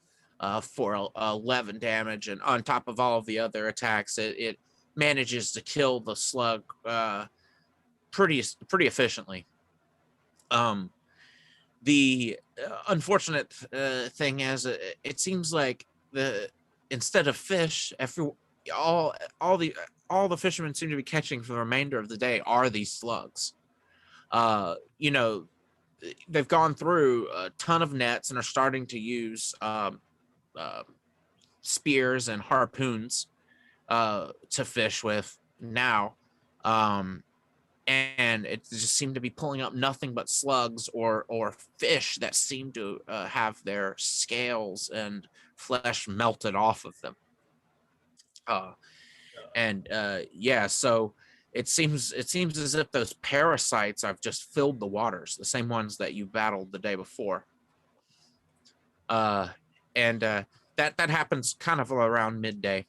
for 11 damage, and on top of all of the other attacks, it manages to kill the slug pretty efficiently. The unfortunate thing is, it seems like instead of fish, all the fishermen seem to be catching for the remainder of the day are these slugs. They've gone through a ton of nets and are starting to use spears and harpoons to fish with now. And it just seemed to be pulling up nothing but slugs or fish that seem to have their scales and flesh melted off of them. So it seems as if those parasites have just filled the waters, the same ones that you battled the day before. That happens kind of around midday,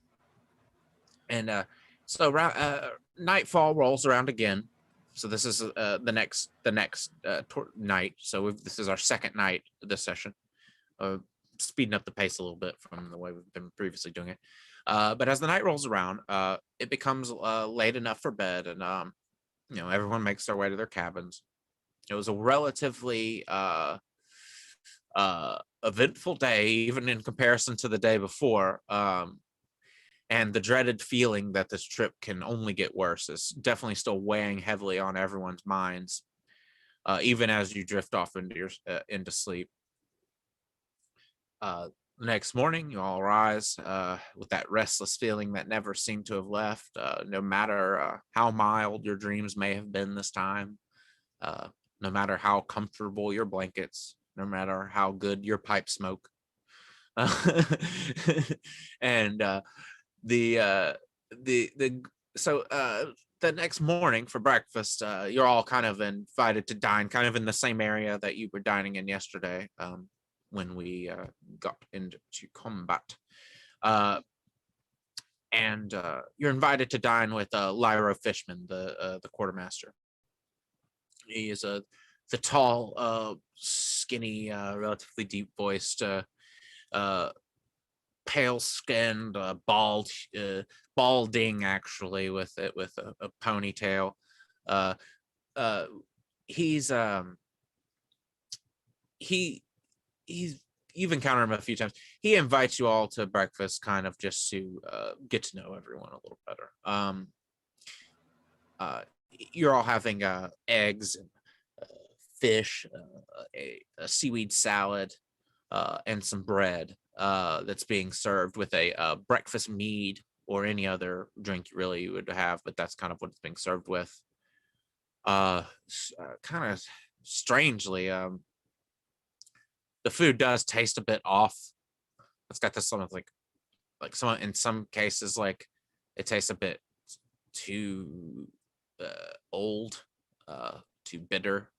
and so nightfall rolls around again. So this is the next night. So this is our second night of this session, speeding up the pace a little bit from the way we've been previously doing it. But as the night rolls around, it becomes late enough for bed, and everyone makes their way to their cabins. It was a relatively eventful day, even in comparison to the day before. And the dreaded feeling that this trip can only get worse is definitely still weighing heavily on everyone's minds, even as you drift off into sleep. The next morning, you all rise with that restless feeling that never seemed to have left, no matter how mild your dreams may have been this time, no matter how comfortable your blankets, no matter how good your pipe smoke. And the next morning for breakfast, you're all kind of invited to dine kind of in the same area that you were dining in yesterday, when we got into combat. And you're invited to dine with Lyro Fishman, the quartermaster. He is the tall, skinny, relatively deep-voiced, pale-skinned, balding actually, with a ponytail. You've encountered him a few times. He invites you all to breakfast, kind of just to get to know everyone a little better. You're all having eggs and fish, a seaweed salad, and some bread that's being served with a breakfast mead or any other drink you would have, but that's kind of what it's being served with. Kind of strangely, the food does taste a bit off. It's got this sort of like some in some cases like it tastes a bit too old, too bitter.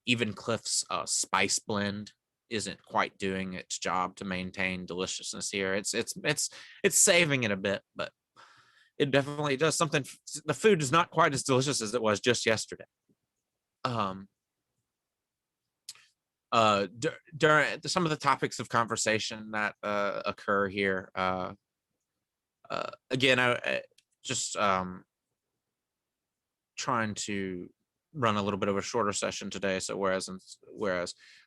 Even Cliff's spice blend isn't quite doing its job to maintain deliciousness here. It's saving it a bit, but it definitely does something. The food is not quite as delicious as it was just yesterday. During some of the topics of conversation that occur here, again, I just trying to run a little bit of a shorter session today. So whereas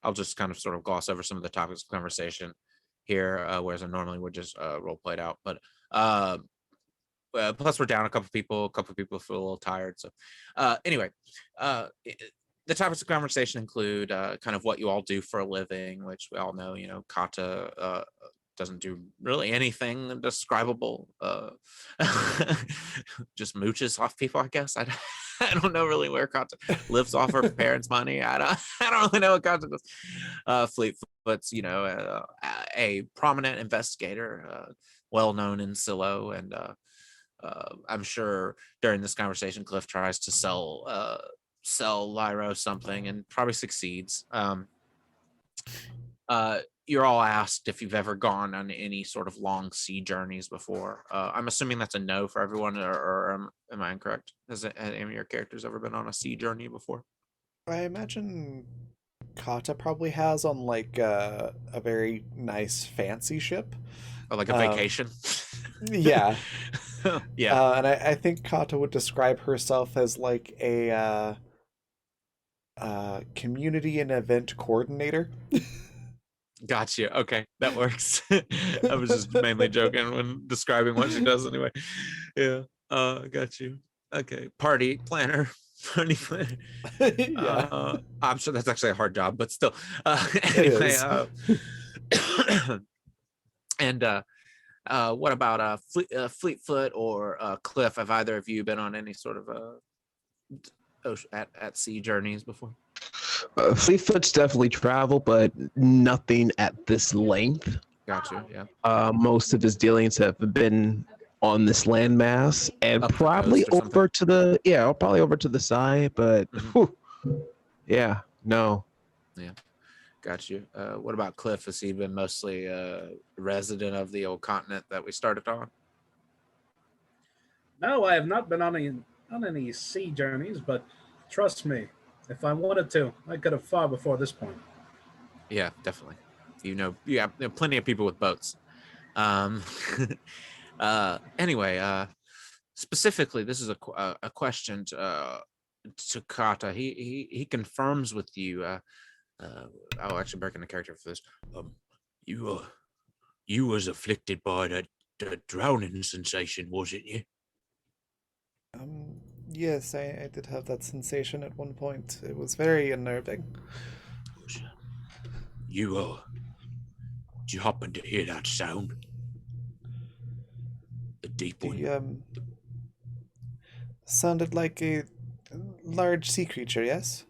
I'll just kind of sort of gloss over some of the topics of conversation here, whereas I normally would just role play it out. But plus we're down a couple people feel a little tired. So anyway, the topics of conversation include kind of what you all do for a living, which we all know, Kata doesn't do really anything describable. Just mooches off people, I guess. I don't know really where Kata lives off her parents' money. I don't really know what Kata does. Fleetfoot's, a prominent investigator, well known in Silo, and I'm sure during this conversation, Cliff tries to sell Lyro something and probably succeeds. You're all asked if you've ever gone on any sort of long sea journeys before. I'm assuming that's a no for everyone, or am I incorrect? Has any of your characters ever been on a sea journey before? I imagine Kata probably has on like a very nice fancy ship. Or like a vacation? Yeah. Yeah. And I think Kata would describe herself as like a community and event coordinator. Gotcha. Okay, that works. I was just mainly joking when describing what she does anyway. Yeah. Got you. Okay. Party planner. Party planner. Yeah. I'm sure that's actually a hard job, but still. Anyway, and what about Fleetfoot or Cliff? Have either of you been on any sort of at sea journeys before? Fleetfoot's definitely travel, but nothing at this length. Gotcha. Yeah. Most of his dealings have been on this landmass and Up the probably coast or over to the probably over to the side, but whew, yeah, no. Yeah. Got you. What about Cliff? Has he been mostly a resident of the old continent that we started on? No, I have not been on any sea journeys, but trust me, if I wanted to, I could have far before this point. Yeah, definitely. You have plenty of people with boats. Anyway, specifically, this is a question to Kata. He confirms with you. I'll actually break in a character for this. You was afflicted by that drowning sensation, wasn't you? yes, I did have that sensation at one point. It was very unnerving. You did you happen to hear that sound? The deep one. Sounded like a large sea creature, yes?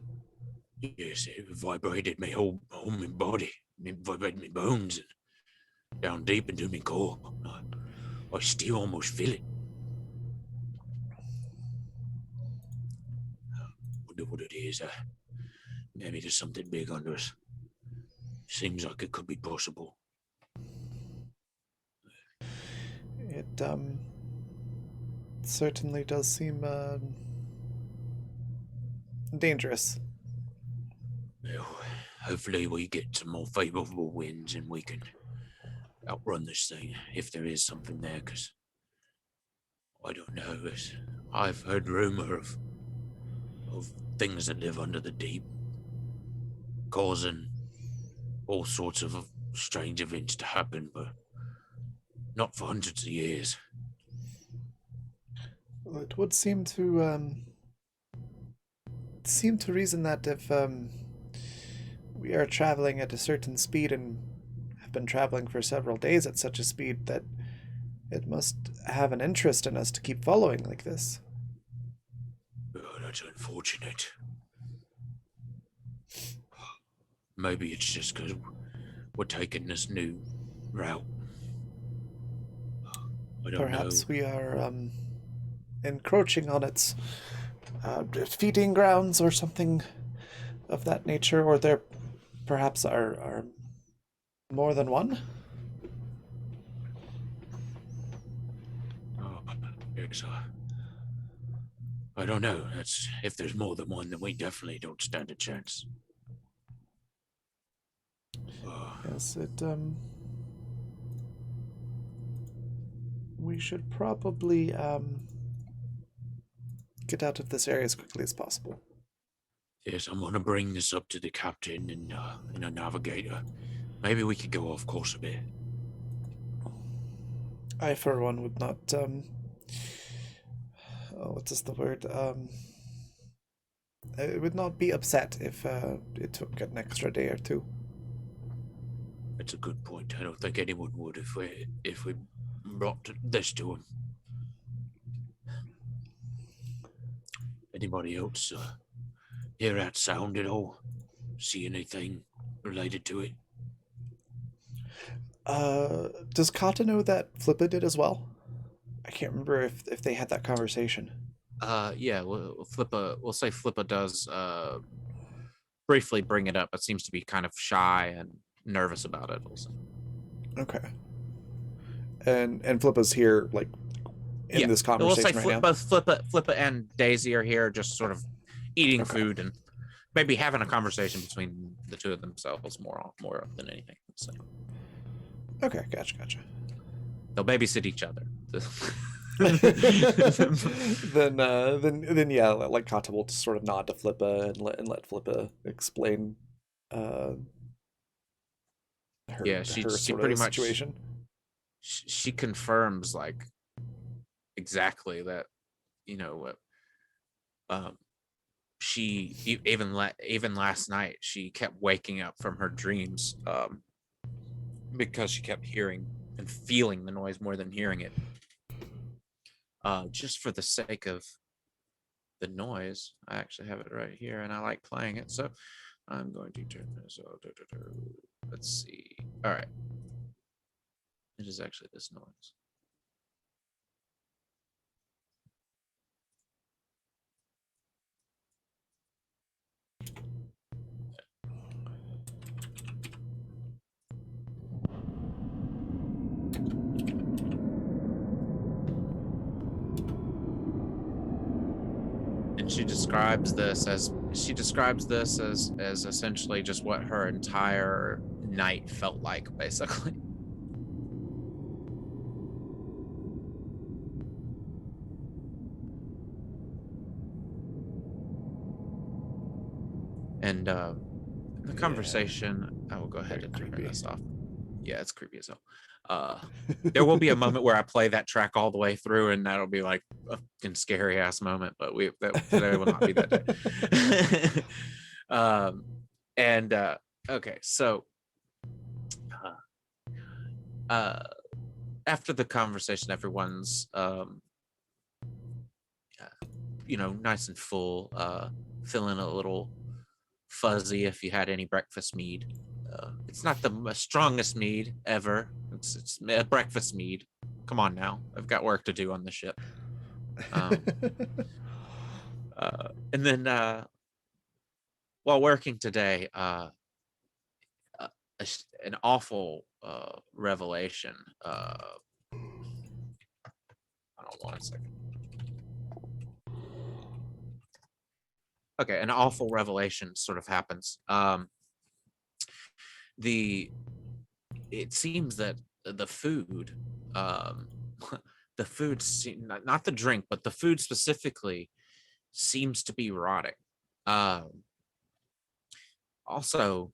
Yes, it vibrated my whole my body. It vibrated my bones and down deep into my core. I still almost feel it. Wonder what it is. Maybe there's something big under us. Seems like it could be possible. It certainly does seem dangerous. Well, hopefully we get some more favorable winds and we can outrun this thing if there is something there, because I don't know. I've heard rumor of things that live under the deep causing all sorts of strange events to happen, but not for hundreds of years. Well, it would seem to reason that if we are traveling at a certain speed and have been traveling for several days at such a speed, that It must have an interest in us to keep following like this. Oh, that's unfortunate. Maybe it's just because we're taking this new route. I don't Perhaps know. we are encroaching on its feeding grounds or something of that nature, or there perhaps are more than one? Oh, yes, I don't know. That's if there's more than one, then we definitely don't stand a chance. Yes, we should probably get out of this area as quickly as possible. Yes, I'm gonna bring this up to the captain and a navigator. Maybe we could go off course a bit. I, for one, would not what is the word? I would not be upset if it took an extra day or two. That's a good point. I don't think anyone would if we brought this to him. Anybody else hear that sound at all? See anything related to it? Does Kata know that Flippa did as well? I can't remember if they had that conversation. Yeah, we'll say Flippa does briefly bring it up, but seems to be kind of shy and nervous about it also. Okay. And Flippa's here, like, in this conversation right now? Both Flippa and Daisy are here just sort of eating food and maybe having a conversation between the two of themselves more than anything. So. Okay, gotcha. They'll babysit each other. then yeah, like Kata will just sort of nod to Flippa and let Flippa explain her she sort pretty of much situation. She confirms like exactly that, you know, she even last night she kept waking up from her dreams because she kept hearing and feeling the noise more than hearing it. Just for the sake of the noise, I actually have it right here and I like playing it, so I'm going to turn this off. Let's see. All right, it is actually this noise. And she describes this as essentially just what her entire night felt like, basically. And the conversation, I will go ahead and turn this off. Yeah, it's creepy as hell. There will be a moment where I play that track all the way through, and that'll be like a fucking scary ass moment. But today will not be that day. Okay, so after the conversation, everyone's nice and full, feeling a little fuzzy. If you had any breakfast mead. It's not the strongest mead ever. It's a breakfast mead. Come on now, I've got work to do on the ship. And then while working today, an awful revelation. Hold on one second. Okay, an awful revelation sort of happens. It seems that the food, the food, not the drink, but the food specifically, seems to be rotting. Also,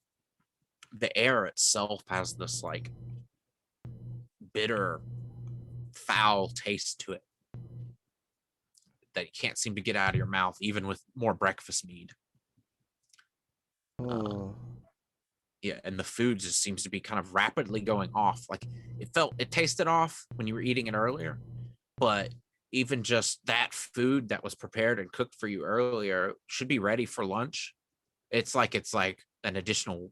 the air itself has this like bitter, foul taste to it that you can't seem to get out of your mouth, even with more breakfast mead. yeah, and the food just seems to be kind of rapidly going off. Like it tasted off when you were eating it earlier, but even just that food that was prepared and cooked for you earlier should be ready for lunch. It's like an additional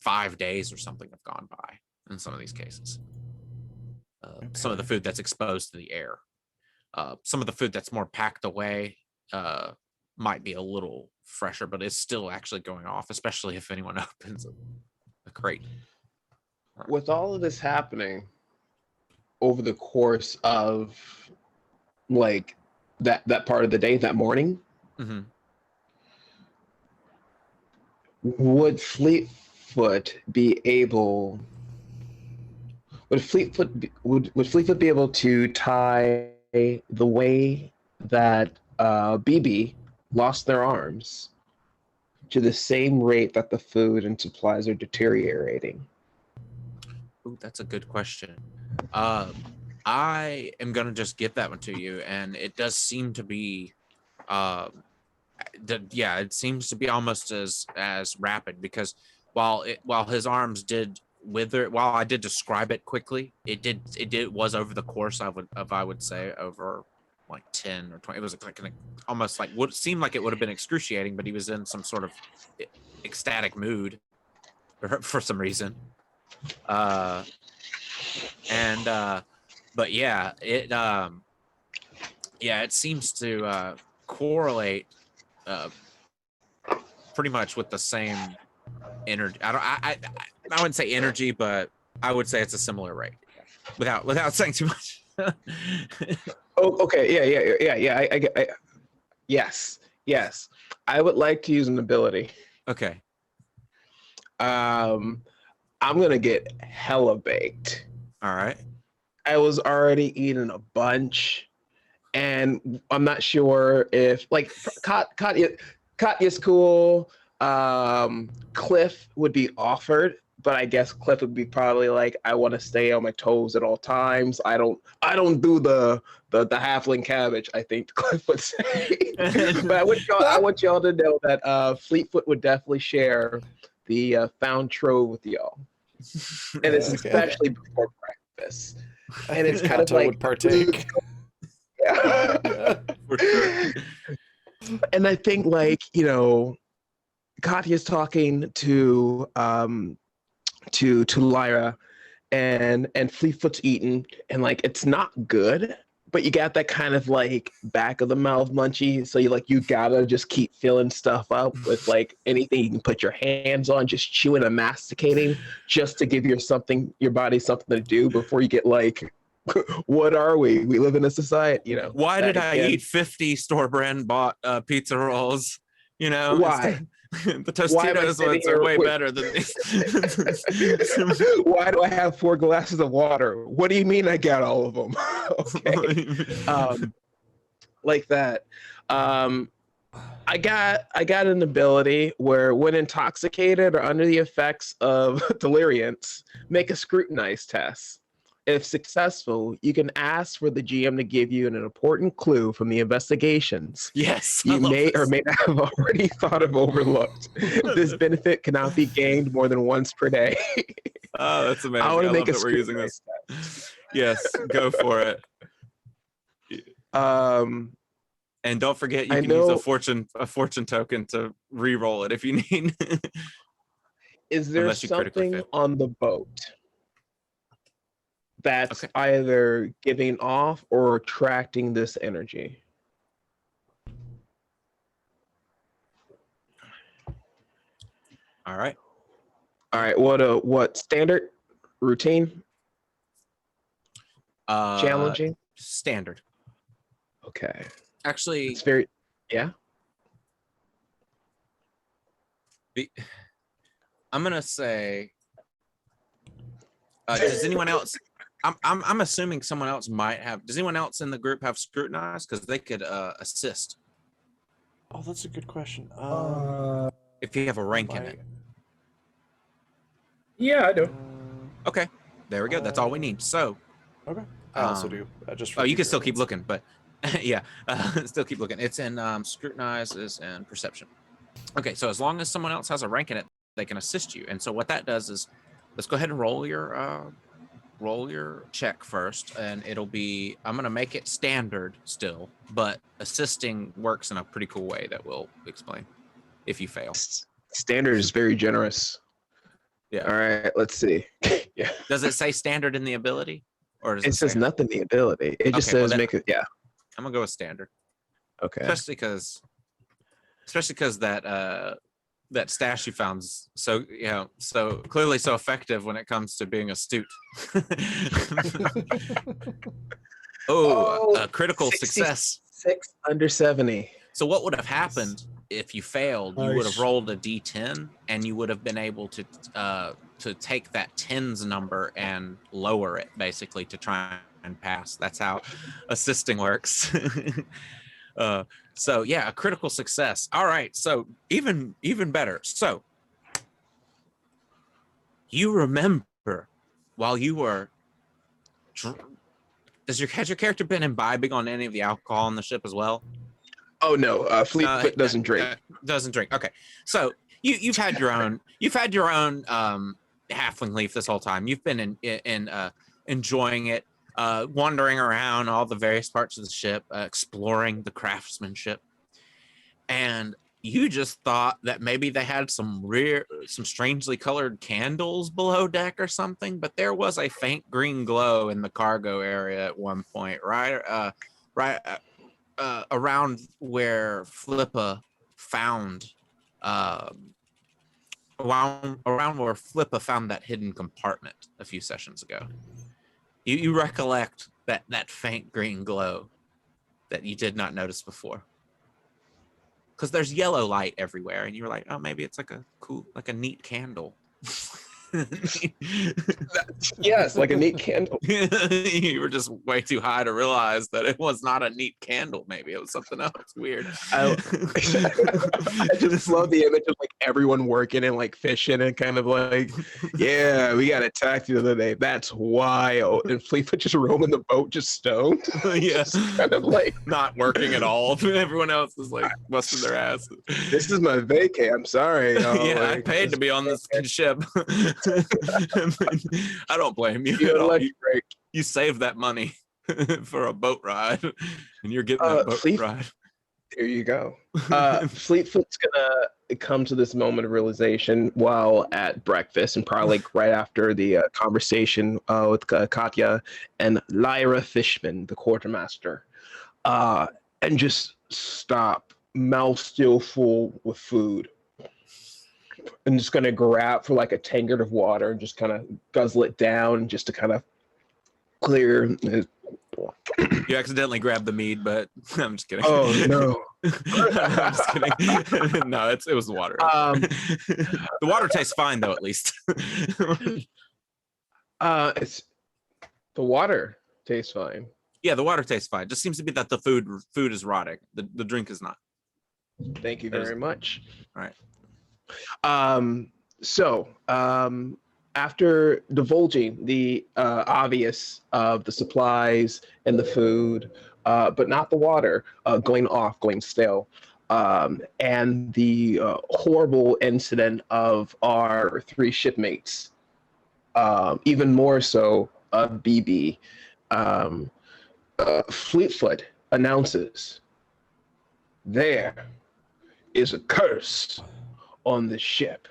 5 days or something have gone by in some of these cases. Some of the food that's exposed to the air. Some of the food that's more packed away might be a little fresher, but it's still actually going off, especially if anyone opens a crate. With all of this happening over the course of like that part of the day, that morning, Mm-hmm. would Fleetfoot be able? Would Fleetfoot be able to tie the way that BB lost their arms to the same rate that the food and supplies are deteriorating? Ooh, that's a good question. I am gonna just give that one to you, and it does seem to be, it seems to be almost as rapid because while his arms did wither, while I did describe it quickly, it was over the course I would say over like 10 or 20. It was like almost like would seem like it would have been excruciating, but he was in some sort of ecstatic mood for some reason. But it seems to correlate pretty much with the same energy. I wouldn't say energy, but I would say it's a similar rate without saying too much. Oh, okay. Yeah. Yes. I would like to use an ability. Okay. I'm gonna get hella baked. All right. I was already eating a bunch, and I'm not sure if like Katya's cool. Cliff would be offered, but I guess Cliff would be probably like, I want to stay on my toes at all times. I don't do the halfling cabbage, I think Cliff would say. But I want y'all to know that Fleetfoot would definitely share the found trove with y'all. And it's especially before breakfast. And it's kind of like would partake. Yeah. For sure. And I think Katya's talking to Lyra, and Fleetfoot's eating, and it's not good, but you got that kind of back of the mouth munchy, so you gotta just keep filling stuff up with anything you can put your hands on, just chewing and masticating, just to give your body something to do before you get what are we? We live in a society, Why did I eat 50 store brand bought pizza rolls? Why? The Tostitos ones are way better than these. Why do I have 4 glasses of water? What do you mean I got all of them? Okay. Like that. I got an ability where when intoxicated or under the effects of deliriance, make a scrutinize test. If successful, you can ask for the GM to give you an important clue from the investigations. Yes. You may or may not have already thought of overlooked. This benefit cannot be gained more than once per day. Oh, that's amazing. I want to love make that we're using this. Yes, go for it. And don't forget you can use a fortune token to re-roll it if you need. Is there something on the boat that's either giving off or attracting this energy? All right. What standard? Routine? Challenging? Standard. Okay. Actually, it's very I'm gonna say does anyone else I'm assuming someone else might have. Does anyone else in the group have scrutinized? Because they could assist. Oh, that's a good question. If you have a rank in it. Yeah, I do. Okay, there we go. That's all we need. So. Okay. I also do. You can still keep looking, but yeah, still keep looking. It's in scrutinize is in perception. Okay, so as long as someone else has a rank in it, they can assist you. And so what that does is, let's go ahead and roll your check first, and it'll be, I'm going to make it standard still, but assisting works in a pretty cool way that we'll explain if you fail. Standard is very generous. Yeah. All right, let's see. Yeah. Does it say standard in the ability, or does It says say nothing in the ability. It just Okay, well says then- make it. Yeah. I'm gonna go with standard, Okay. especially because that stash you found's so so clearly so effective when it comes to being astute. Oh, A critical 60. success. 6 under 70. So what would have happened if you failed? You would have Nice. rolled a d10, and you would have been able to take that 10's number and lower it, basically, to try and pass. That's how assisting works. So yeah, a critical success. All right, so even better. So you remember while you were has your character been imbibing on any of the alcohol on the ship as well? Oh no, Fleetfoot doesn't drink. Doesn't drink. Okay, so you've had your own halfling leaf this whole time. You've been enjoying it, wandering around all the various parts of the ship, exploring the craftsmanship, and you just thought that maybe they had some strangely colored candles below deck or something, but there was a faint green glow in the cargo area at one point, right around where Flippa found around where Flippa found that hidden compartment a few sessions ago. You recollect that faint green glow that you did not notice before, because there's yellow light everywhere, and you were like, oh, maybe it's like a neat candle. Yes, like a neat candle. You were just way too high to realize that it was not a neat candle. Maybe it was something else weird. I just love the image of like everyone working and like fishing and kind of like, yeah, we got attacked the other day. That's wild. And Fleetfoot just roaming the boat, just stoned. Yeah, Just kind of like, not working at all. Everyone else is like busting their ass. this is my vacay. I'm sorry. Yeah, I like, paid to be on this ship. I don't blame you you at all. lunch break. You saved that money for a boat ride, and you're getting that boat ride. There you go. Fleetfoot's gonna come to this moment of realization while at breakfast, and probably like right after the conversation with Katya and Lyra Fishman, the quartermaster, and just stop, mouth still full with food, and just gonna grab for like a tankard of water and just kind of guzzle it down, just to kind of clear. You accidentally grabbed the mead, but I'm just kidding. Oh no! I'm just kidding. No, it was the water. The water tastes fine though, at least. It's the water tastes fine. Yeah, the water tastes fine. Just seems to be that the food is rotting. The drink is not. Thank you very much. All right. So after divulging the obvious of the supplies and the food, but not the water going stale, and the horrible incident of our 3 shipmates, even more so of BB, Fleetfoot announces, there is a curse on the ship.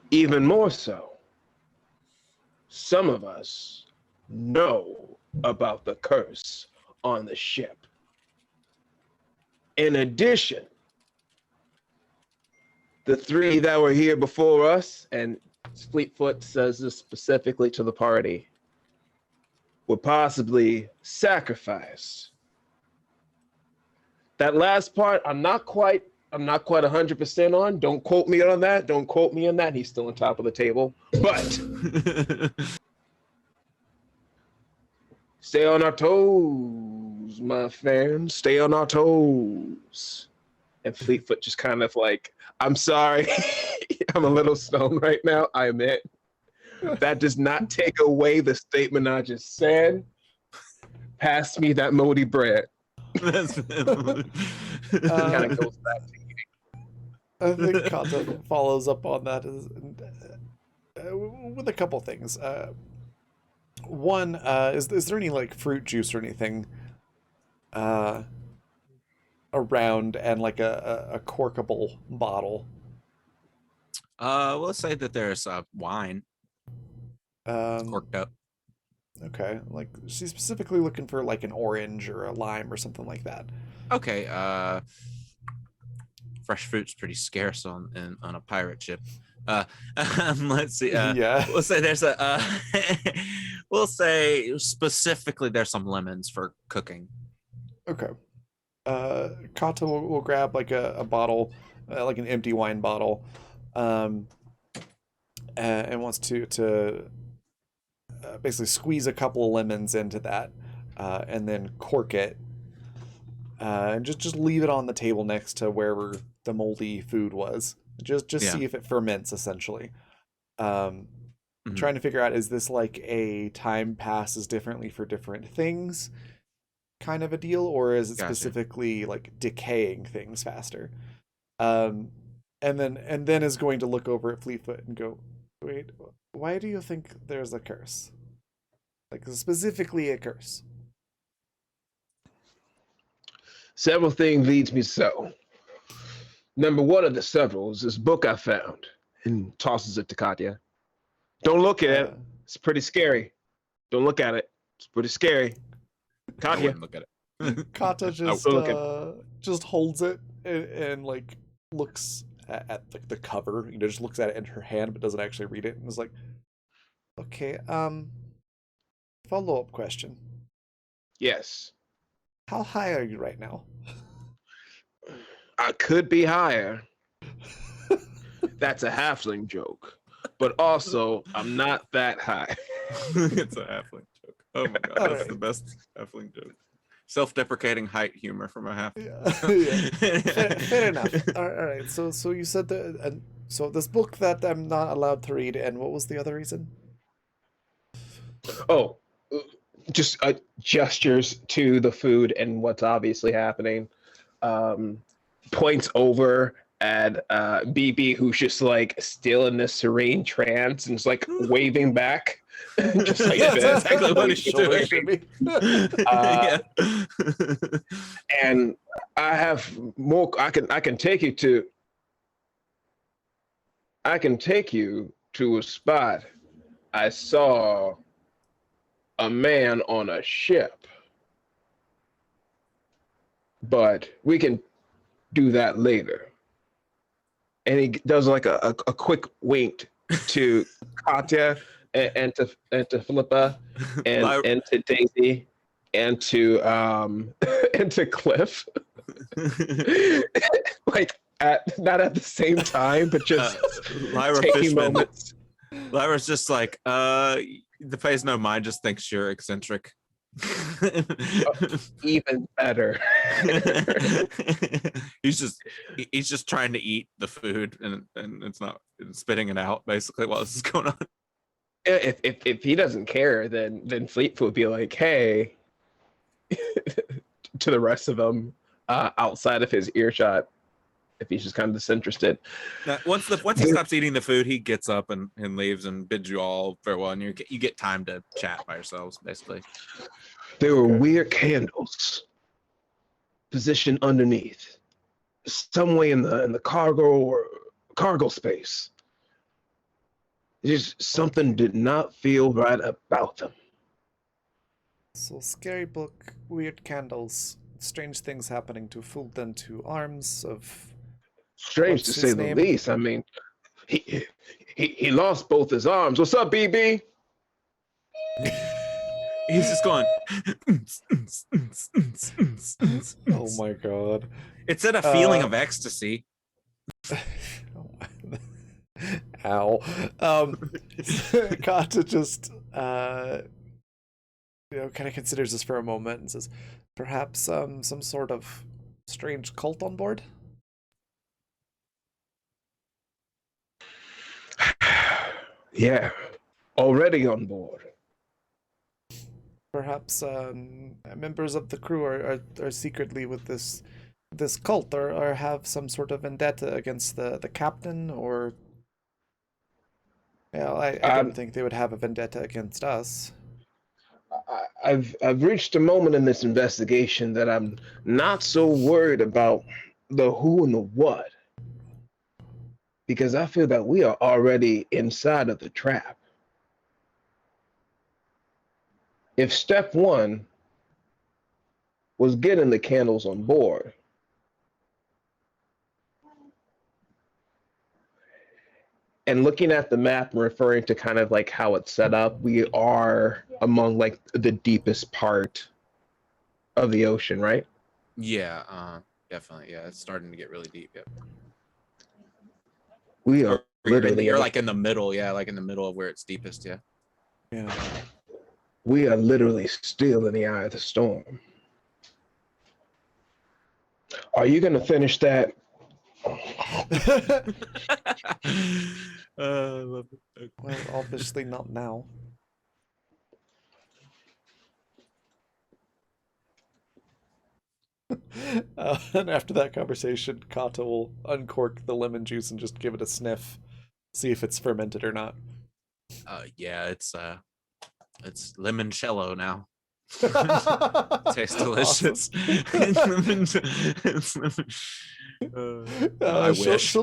Even more so, some of us know about the curse on the ship. In addition, the 3 that were here before us, and Fleetfoot says this specifically to the party, were possibly sacrificed. That last part, I'm not quite 100% on. Don't quote me on that. Don't quote me on that. He's still on top of the table. But stay on our toes, my fans. Stay on our toes. And Fleetfoot just kind of like, I'm sorry. I'm a little stoned right now. I admit. That does not take away the statement I just said. Pass me that moldy bread. That's Kind of goes back to I think Kata follows up on that with a couple things. One, is there any like fruit juice or anything uh, around, and like a corkable bottle? We'll say that there's wine. It's Um, corked up. okay, like she's specifically looking for like an orange or a lime or something like that. Okay. Fresh fruit's pretty scarce on a pirate ship. Uh, let's see. Yeah. We'll say there's a. We'll say specifically there's some lemons for cooking. Okay. Kata will grab like a bottle, like an empty wine bottle, um, and wants to basically squeeze a couple of lemons into that, and then cork it, and just leave it on the table next to wherever the moldy food was. Just Yeah. see if it ferments, essentially. Um, Mhm. Trying to figure out, is this like a time passes differently for different things kind of a deal, or is it Gotcha. specifically like decaying things faster? Um, and then is going to look over at Fleetfoot and go, wait, why do you think there's a curse? Like specifically a curse? Several things leads me so. Number one of the several is this book I found, and tosses it to Katya. Don't look at Uh, it. It's pretty scary. Don't look at it. It's pretty scary. I Katya, wouldn't look at it. Kata look at just holds it and like looks at the cover, just looks at it in her hand but doesn't actually read it, and is like, okay, follow-up question. yes, How high are you right now? I could be higher. That's a halfling joke. But also, I'm not that high. It's a halfling joke. Oh my god, that's Alright. the best halfling joke. Self-deprecating height humor from a halfling. Yeah. Fair enough. All right. So you said that. So this book that I'm not allowed to read, and what was the other reason? Oh, just gestures to the food and what's obviously happening. Points over at BB, who's just like still in this serene trance and is like waving back. Just like Yeah, this. that's exactly what he's Sure, doing. Uh, Yeah. And I have more. I can take you to. I can take you to a spot I saw a man on a ship, but we can do that later. And he does like a quick wink to Katya and to Philippa and to Daisy and to and to Cliff. Like not at the same time, but just Lyra taking Fishman. moments. Lyra's just like, the face no mind just thinks you're eccentric. Even better. he's just trying to eat the food and it's not spitting it out basically while this is going on. If he doesn't care, then Fleetfoot would be like, hey, to the rest of them outside of his earshot, if he's just kind of disinterested. Now, once he stops eating the food, he gets up and leaves and bids you all farewell, and you get time to chat by yourselves basically. There were weird candles positioned underneath, some way in the cargo space. Just something did not feel right about them. So scary book, weird candles, strange things happening to Fulton, to arms of. Strange What's to say his the name? least. I mean, he lost both his arms. What's up, BB? He's just going. Oh my god. It's in a feeling Uh, of ecstasy. Ow. Kata just kind of considers this for a moment and says, perhaps some sort of strange cult on board? Yeah, already on board. Perhaps members of the crew are secretly with this this cult or have some sort of vendetta against the captain, or yeah, I didn't I'm, think they would have a vendetta against us. I've reached a moment in this investigation that I'm not so worried about the who and the what, because I feel that we are already inside of the trap. If step one was getting the candles on board, and looking at the map and referring to kind of like how it's set up, we are among like the deepest part of the ocean, right? Yeah, definitely. Yeah, it's starting to get really deep. Yep. We Or are literally you're like in the middle. Yeah, like in the middle of where it's deepest. Yeah. Yeah. we are literally still in the eye of the storm. Are you going to finish that? I love it. Okay. Well, obviously not now. And after that conversation, Kata will uncork the lemon juice and just give it a sniff, see if it's fermented or not. Yeah, it's limoncello now. Tastes Awesome. delicious. It's I She'll, wish.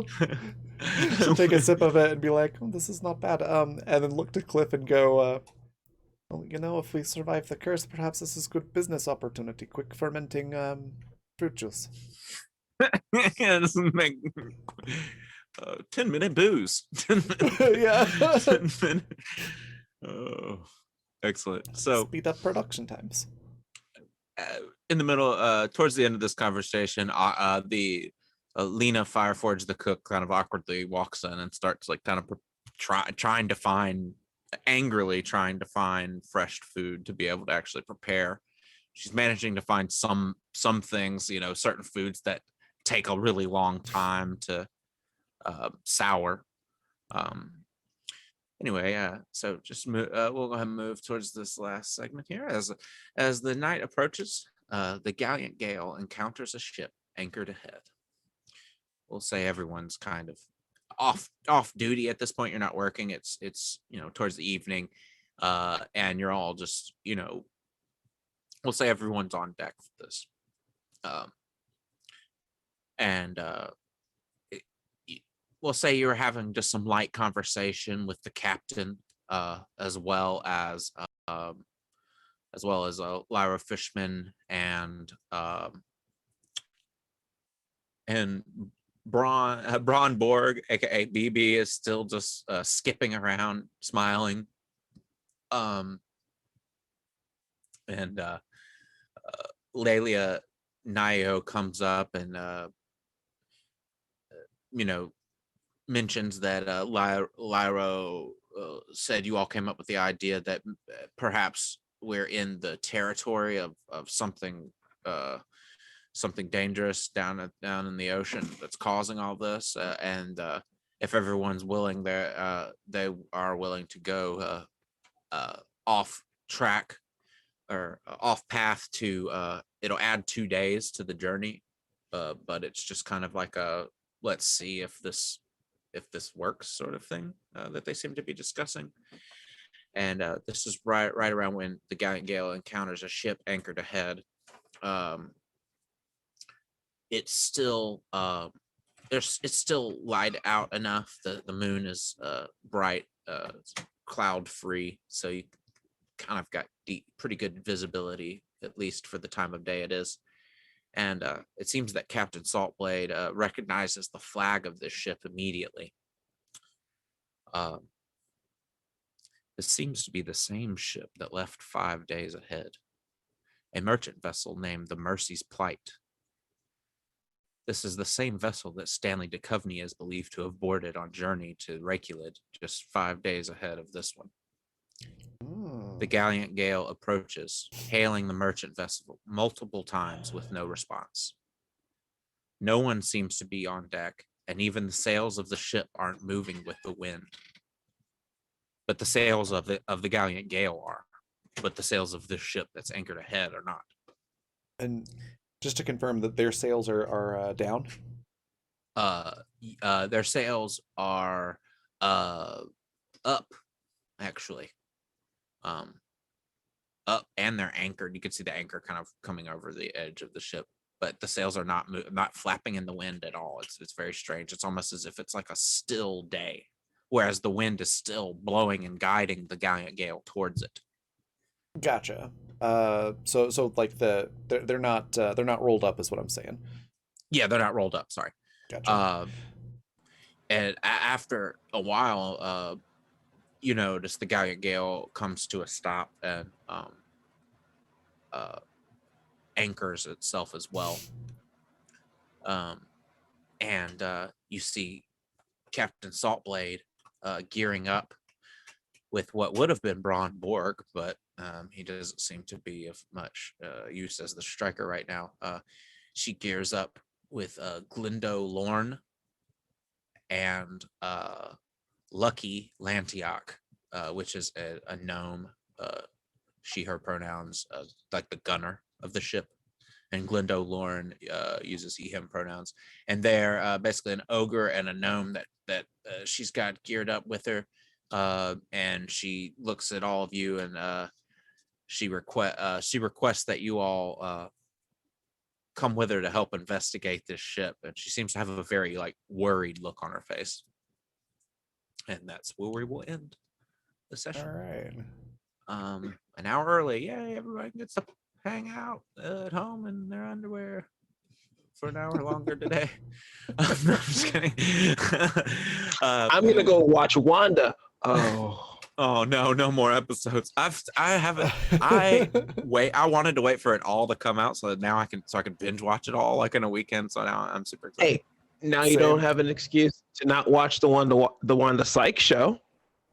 she'll take a sip of it and be like, oh, "This is not bad." And then look to Cliff and go, "Well, if we survive the curse, perhaps this is good business opportunity. Quick fermenting fruit juice." Yeah, this is make 10-minute booze. 10 Yeah. 10-minute. Oh, excellent. So Speed up production times. in the middle, towards the end of this conversation, the Lena Fireforge, the cook, kind of awkwardly walks in and starts like kind of angrily trying to find fresh food to be able to actually prepare. She's managing to find some things, certain foods that take a really long time to sour. Anyway, so just we'll go ahead and move towards this last segment here. As the night approaches, the gallant Gale encounters a ship anchored ahead. We'll say everyone's kind of off duty at this point. You're not working. It's towards the evening, and you're all just we'll say everyone's on deck for this, and we'll say you're having just some light conversation with the captain, as well as Lyra Fishman and Braun Borg, aka BB, is still just skipping around, smiling. And Lelia Nio comes up and mentions that Lyra said you all came up with the idea that perhaps we're in the territory of something dangerous down in the ocean that's causing all this, and if everyone's willing, they are willing to go off track or off path to it'll add 2 days to the journey, but it's just kind of like a let's see if this works sort of thing that they seem to be discussing. And this is right around when the gallant Gale encounters a ship anchored ahead. It's still it's still light out enough. The moon is bright, cloud free, so you kind of got pretty good visibility, at least for the time of day it is. And it seems that Captain Saltblade recognizes the flag of this ship immediately. This seems to be the same ship that left 5 days ahead, a merchant vessel named the Mercy's Plight. This is the same vessel that Stanley Duchovny is believed to have boarded on journey to Reykjavik, just 5 days ahead of this one. The gallant Gale approaches, hailing the merchant vessel multiple times with no response. No one seems to be on deck, and even the sails of the ship aren't moving with the wind. But the sails of the gallant Gale are, but the sails of this ship that's anchored ahead are not. And Just to confirm that their sales are down. Their sales are up, actually. Up, and they're anchored. You can see the anchor kind of coming over the edge of the ship, but the sails are not flapping in the wind at all. It's very strange. It's almost as if it's like a still day, whereas the wind is still blowing and guiding the gallant gale towards it. Gotcha. So like they're not rolled up, is what I'm saying. Yeah, they're not rolled up. Sorry. Gotcha. And after a while, you notice the gallant gale comes to a stop and anchors itself as well. And you see Captain Saltblade gearing up with what would have been Braun Borg, but he doesn't seem to be of much use as the striker right now. She gears up with Glindo Lorne and Lucky Lantioch, which is a gnome, she, her pronouns, like the gunner of the ship. And Glindo Lorne uses he, him pronouns. And they're basically an ogre and a gnome that she's got geared up with her. And she looks at all of you and she requests that you all come with her to help investigate this ship. And she seems to have a very like worried look on her face. And that's where we will end the session. All right. An hour early. Yay, everybody gets to hang out at home in their underwear for an hour longer today. No, I'm just kidding. I'm gonna go watch Wanda. Oh no more episodes. I wanted to wait for it all to come out so that now I can binge watch it all like in a weekend. So now I'm super excited. Hey, now you don't have an excuse to not watch the Wanda Psych show.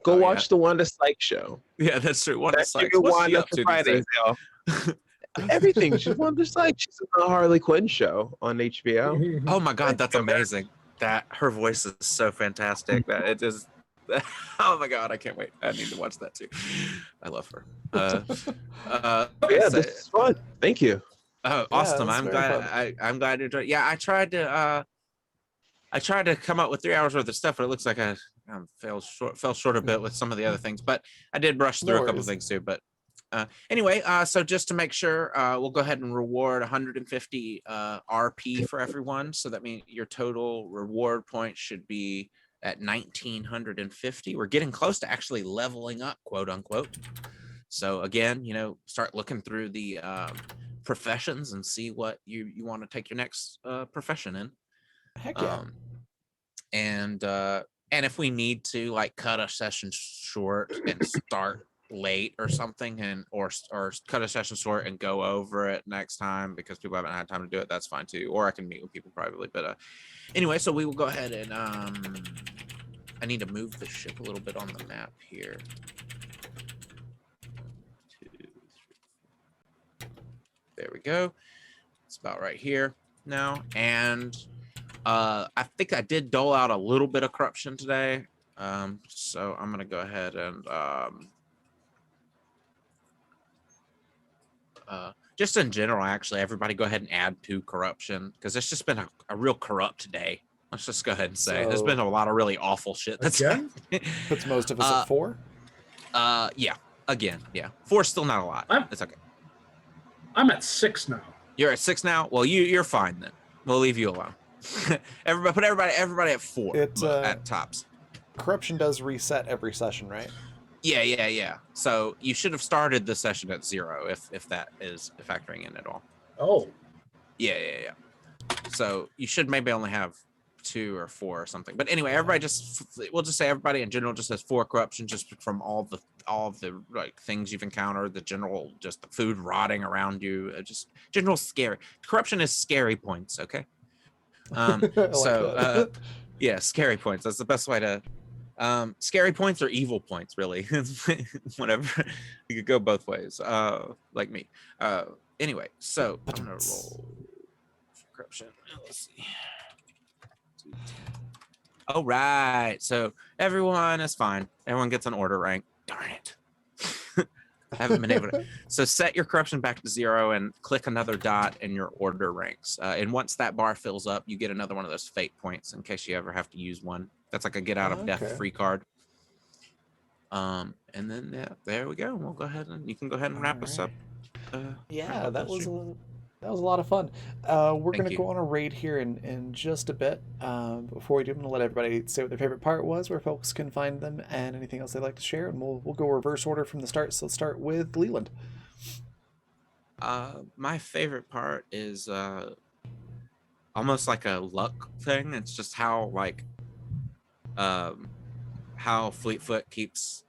Go watch the Wanda Psych show. Yeah, that's true. Wanda That's Psych. your What's she Wanda up for to Fridays, y'all. Everything. She's Wanda Psych. She's in the Harley Quinn show on HBO. Oh my god, that's amazing. That her voice is so fantastic that it is. Oh my god, I can't wait. I need to watch that too. I love her. Yeah, this is fun. Thank you. Oh, awesome! Yeah, I'm very glad. fun. I'm glad you enjoyed. Yeah, I tried to come up with 3 hours worth of stuff, but it looks like I fell short a bit with some of the other things. But I did brush through No a couple worries. things too. But anyway, so just to make sure, we'll go ahead and reward 150 RP for everyone. So that means your total reward points should be at 1950. We're getting close to actually leveling up, quote unquote. So again, start looking through the professions and see what you want to take your next profession in. Heck yeah. And if we need to like cut a session short and start late or something, or cut a session short and go over it next time because people haven't had time to do it, that's fine too. Or I can meet with people privately. But anyway, so we will go ahead and I need to move the ship a little bit on the map here. 1, 2, 3. There we go. It's about right here now. And I think I did dole out a little bit of corruption today. So I'm gonna go ahead and just in general, actually, everybody go ahead and add 2 corruption because it's just been a real corrupt day. Let's just go ahead and say there's been a lot of really awful shit that's Puts most of us at 4. Yeah. Again, yeah. 4's still not a lot. It's okay. I'm at 6 now. You're at 6 now? Well, you're fine then. We'll leave you alone. Everybody at 4 at tops. Corruption does reset every session, right? Yeah. So you should have started the session at 0 if that is factoring in at all. Oh. Yeah. So you should maybe only have 2 or 4 or something. But anyway, we'll just say everybody in general just has 4 corruption just from all of the like things you've encountered, just the food rotting around you, just general scary. Corruption is scary points, okay? Yeah, scary points. That's the best way to scary points or evil points, really. Whatever. You could go both ways. Like me. Anyway, so I'm gonna roll corruption. Let's see. All right, so everyone is fine. Everyone gets an order rank. Darn it. haven't been able to. So set your corruption back to 0 and click another dot in your order ranks. And once that bar fills up, you get another one of those fate points in case you ever have to use one. That's like a get out of death Okay. free card. And then yeah, there we go. We'll go ahead and you can go ahead and wrap us up. Yeah, wrap that up was stream. that was a lot of fun. We're Thank gonna you. go on a raid here in just a bit. Before we do, I'm gonna let everybody say what their favorite part was, where folks can find them, and anything else they'd like to share. And we'll go reverse order from the start. So let's start with Leland. My favorite part is almost like a luck thing. It's just how how Fleetfoot keeps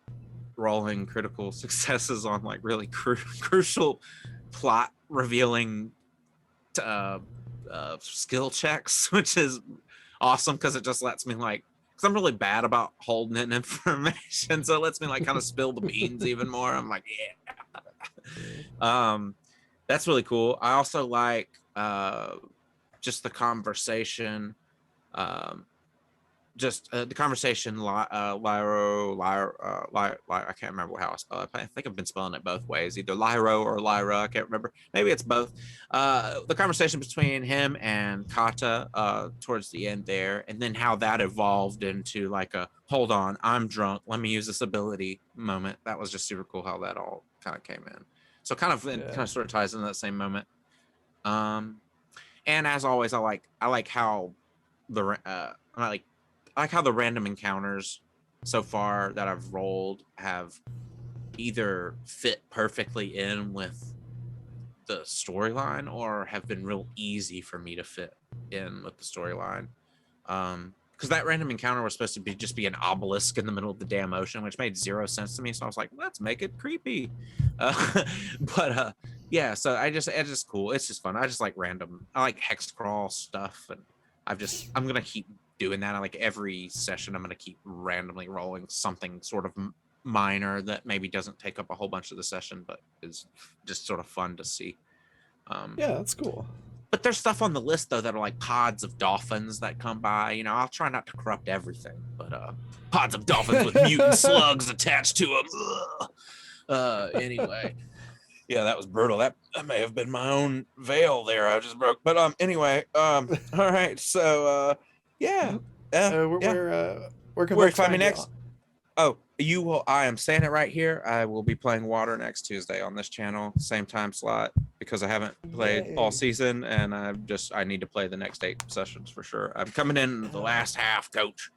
rolling critical successes on like really crucial plot revealing skill checks, which is awesome because it just lets me like, because I'm really bad about holding in information, so it lets me like kind of spill the beans even more. I'm like, yeah. That's really cool. I also like just the conversation, the conversation. Lyro, I can't remember how I spell it. I think I've been spelling it both ways, either Lyro or Lyra. I can't remember. Maybe it's both. The conversation between him and Kata towards the end there, and then how that evolved into like a hold on, I'm drunk, let me use this ability moment. That was just super cool how that all kind of came in. So kind of it kind of sort of ties into that same moment. And as always, I like how I like how the random encounters so far that I've rolled have either fit perfectly in with the storyline or have been real easy for me to fit in with the storyline. Because that random encounter was supposed to be just be an obelisk in the middle of the damn ocean, which made zero sense to me. So I was like, let's make it creepy. Yeah, so it's just cool. It's just fun. I just like random. I like hex crawl stuff, and I'm gonna keep doing that. I like every session. I'm gonna keep randomly rolling something sort of minor that maybe doesn't take up a whole bunch of the session, but is just sort of fun to see. Yeah, that's cool. But there's stuff on the list though that are like pods of dolphins that come by. You know, I'll try not to corrupt everything, but pods of dolphins with mutant slugs attached to them. Anyway, yeah, that was brutal. That may have been my own veil there. I just broke. But anyway, all right. So yeah, yeah. Where can Where folks can find me you? next? Oh, you will. I am saying it right here. I will be playing Water next Tuesday on this channel, same time slot, because I haven't played all Yay. season, and I need to play the next 8 sessions for sure. I'm coming in the last half, coach.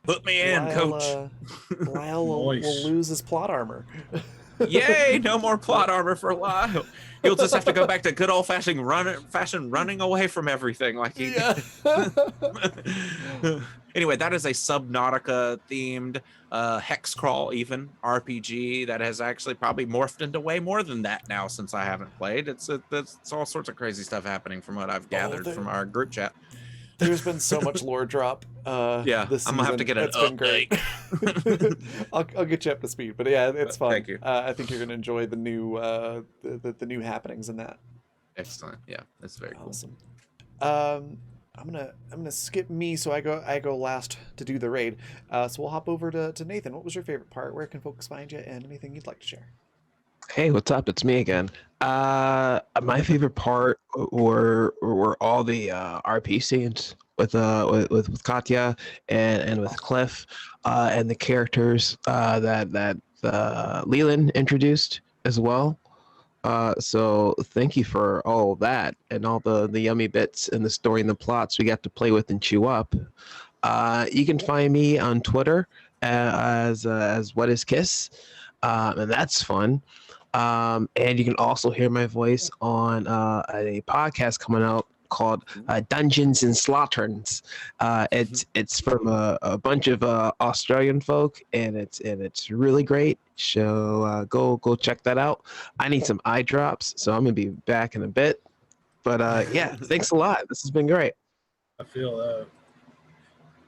Put me in, coach. Lyle will Nice. lose his plot armor. Yay! No more plot armor for Lyle. He'll just have to go back to good old fashioned running away from everything like he did. Anyway, that is a Subnautica themed hex crawl even RPG that has actually probably morphed into way more than that now since I haven't played. It's all sorts of crazy stuff happening from what I've gathered from our group chat. There's been so much lore drop. Yeah, this I'm gonna have to season. get an It's been great. update. I'll get you up to speed, but yeah, it's fun. Thank you. I think you're gonna enjoy the new the new happenings in that. Excellent. Yeah, that's very cool. Awesome. I'm gonna skip me, so I go last to do the raid. So we'll hop over to Nathan. What was your favorite part? Where can folks find you, and anything you'd like to share? Hey, what's up? It's me again. My favorite part were all the RP scenes with Katya and with Cliff, and the characters that Leland introduced as well. So thank you for all of that and all the yummy bits and the story and the plots we got to play with and chew up. You can find me on Twitter as What Is Kiss, and that's fun. And you can also hear my voice on a podcast coming out called Dungeons and Slaughterns. It's from a bunch of Australian folk, and it's really great. So go check that out. I need some eye drops, so I'm gonna be back in a bit. But yeah, thanks a lot. This has been great. I feel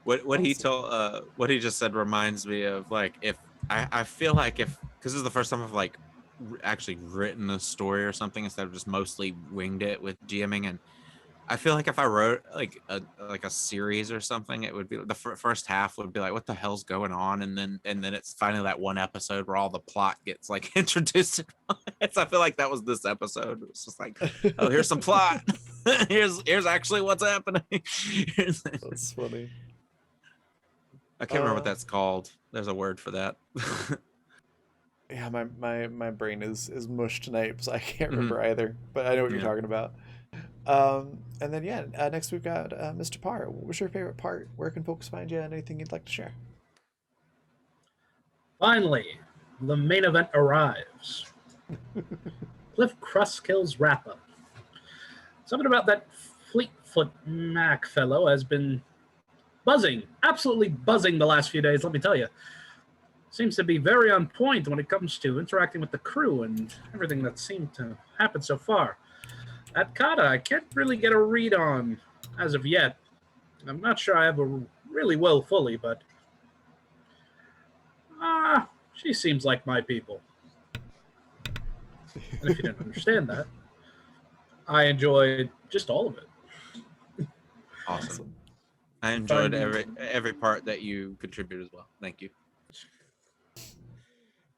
What he told what he just said reminds me of like if I feel like if because this is the first time I've like actually written a story or something instead of just mostly winged it with GMing, and I feel like if I wrote like a series or something, it would be the first half would be like, what the hell's going on, and then it's finally that one episode where all the plot gets like introduced. So I feel like that was this episode. It's just like, oh, here's some plot. here's actually what's happening. That's funny. I can't remember what that's called. There's a word for that. Yeah, my brain is mush tonight, so I can't Mhm. remember either. But I know what you're Yeah. talking about. And then yeah, next we've got Mr. Parr. What was your favorite part? Where can folks find you? Anything you'd like to share? Finally, the main event arrives. Cliff Crusskill's wrap up. Something about that Fleetfoot Mac fellow has been buzzing, absolutely buzzing the last few days, let me tell you. Seems to be very on point when it comes to interacting with the crew and everything that seemed to happen so far. At Kata, I can't really get a read on as of yet. I'm not sure I ever really will fully, but she seems like my people. And if you didn't understand that, I enjoyed just all of it. Awesome. I enjoyed every part that you contribute as well. Thank you.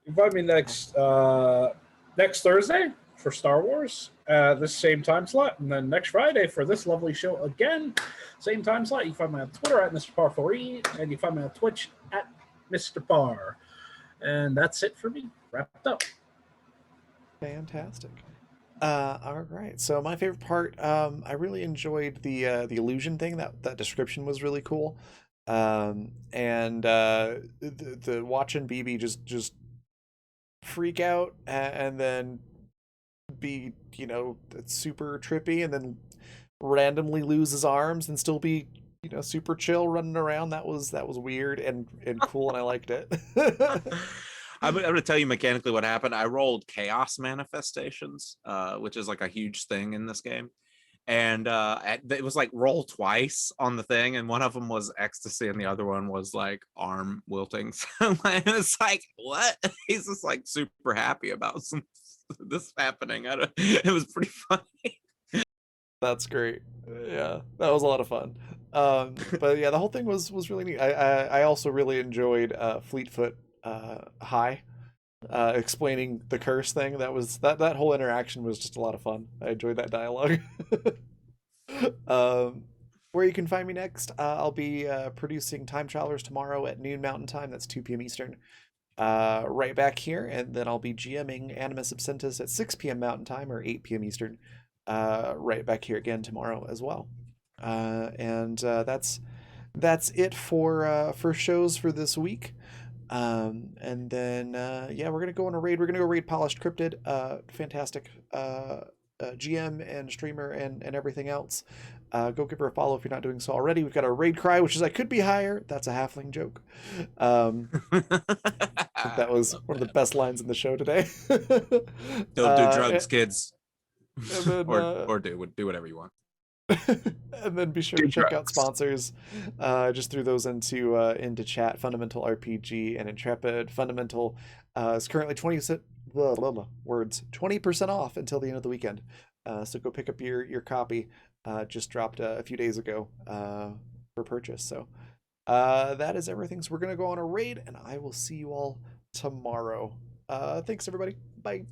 Invite me next Thursday for Star Wars, this same time slot, and then next Friday for this lovely show again, same time slot. You can find me on Twitter at Mr. Parr4E, and you can find me on Twitch at Mr. Parr. And that's it for me. Wrapped up. Fantastic. All right. So my favorite part, I really enjoyed the illusion thing. That description was really cool. And the watching BB just freak out and then be, it's super trippy, and then randomly lose his arms and still be, super chill running around. That was weird and cool, and I liked it. I'm going to tell you mechanically what happened. I rolled chaos manifestations, which is like a huge thing in this game. And it was like roll twice on the thing, and one of them was ecstasy, and the other one was like arm wilting. So it's like, what? He's just like super happy about this happening. It was pretty funny. That's great. Yeah, that was a lot of fun. But yeah, the whole thing was really neat. I also really enjoyed Fleetfoot High explaining the curse thing. That whole interaction was just a lot of fun. I enjoyed that dialogue. Where you can find me next, I'll be producing Time Travelers tomorrow at noon Mountain Time. That's 2 p.m. Eastern. Right back here, and then I'll be GMing Animus Absentus at 6 p.m. Mountain Time or 8 p.m. Eastern. Right back here again tomorrow as well. And that's it for shows for this week. And then yeah, we're gonna go on a raid. We're gonna go raid Polished Cryptid. Fantastic GM and streamer and everything else. Go give her a follow if you're not doing so already. We've got a raid cry, which is I could be higher. That's a halfling joke. I think that was one of the best lines in the show today. Don't do drugs, kids. And then, or do whatever you want. and then be sure to check out sponsors. Just threw those into chat. Fundamental RPG and Intrepid. Fundamental is currently 20% off until the end of the weekend. So go pick up your copy. Just dropped a few days ago for purchase. So that is everything. So we're gonna go on a raid, and I will see you all tomorrow. Thanks everybody. Bye.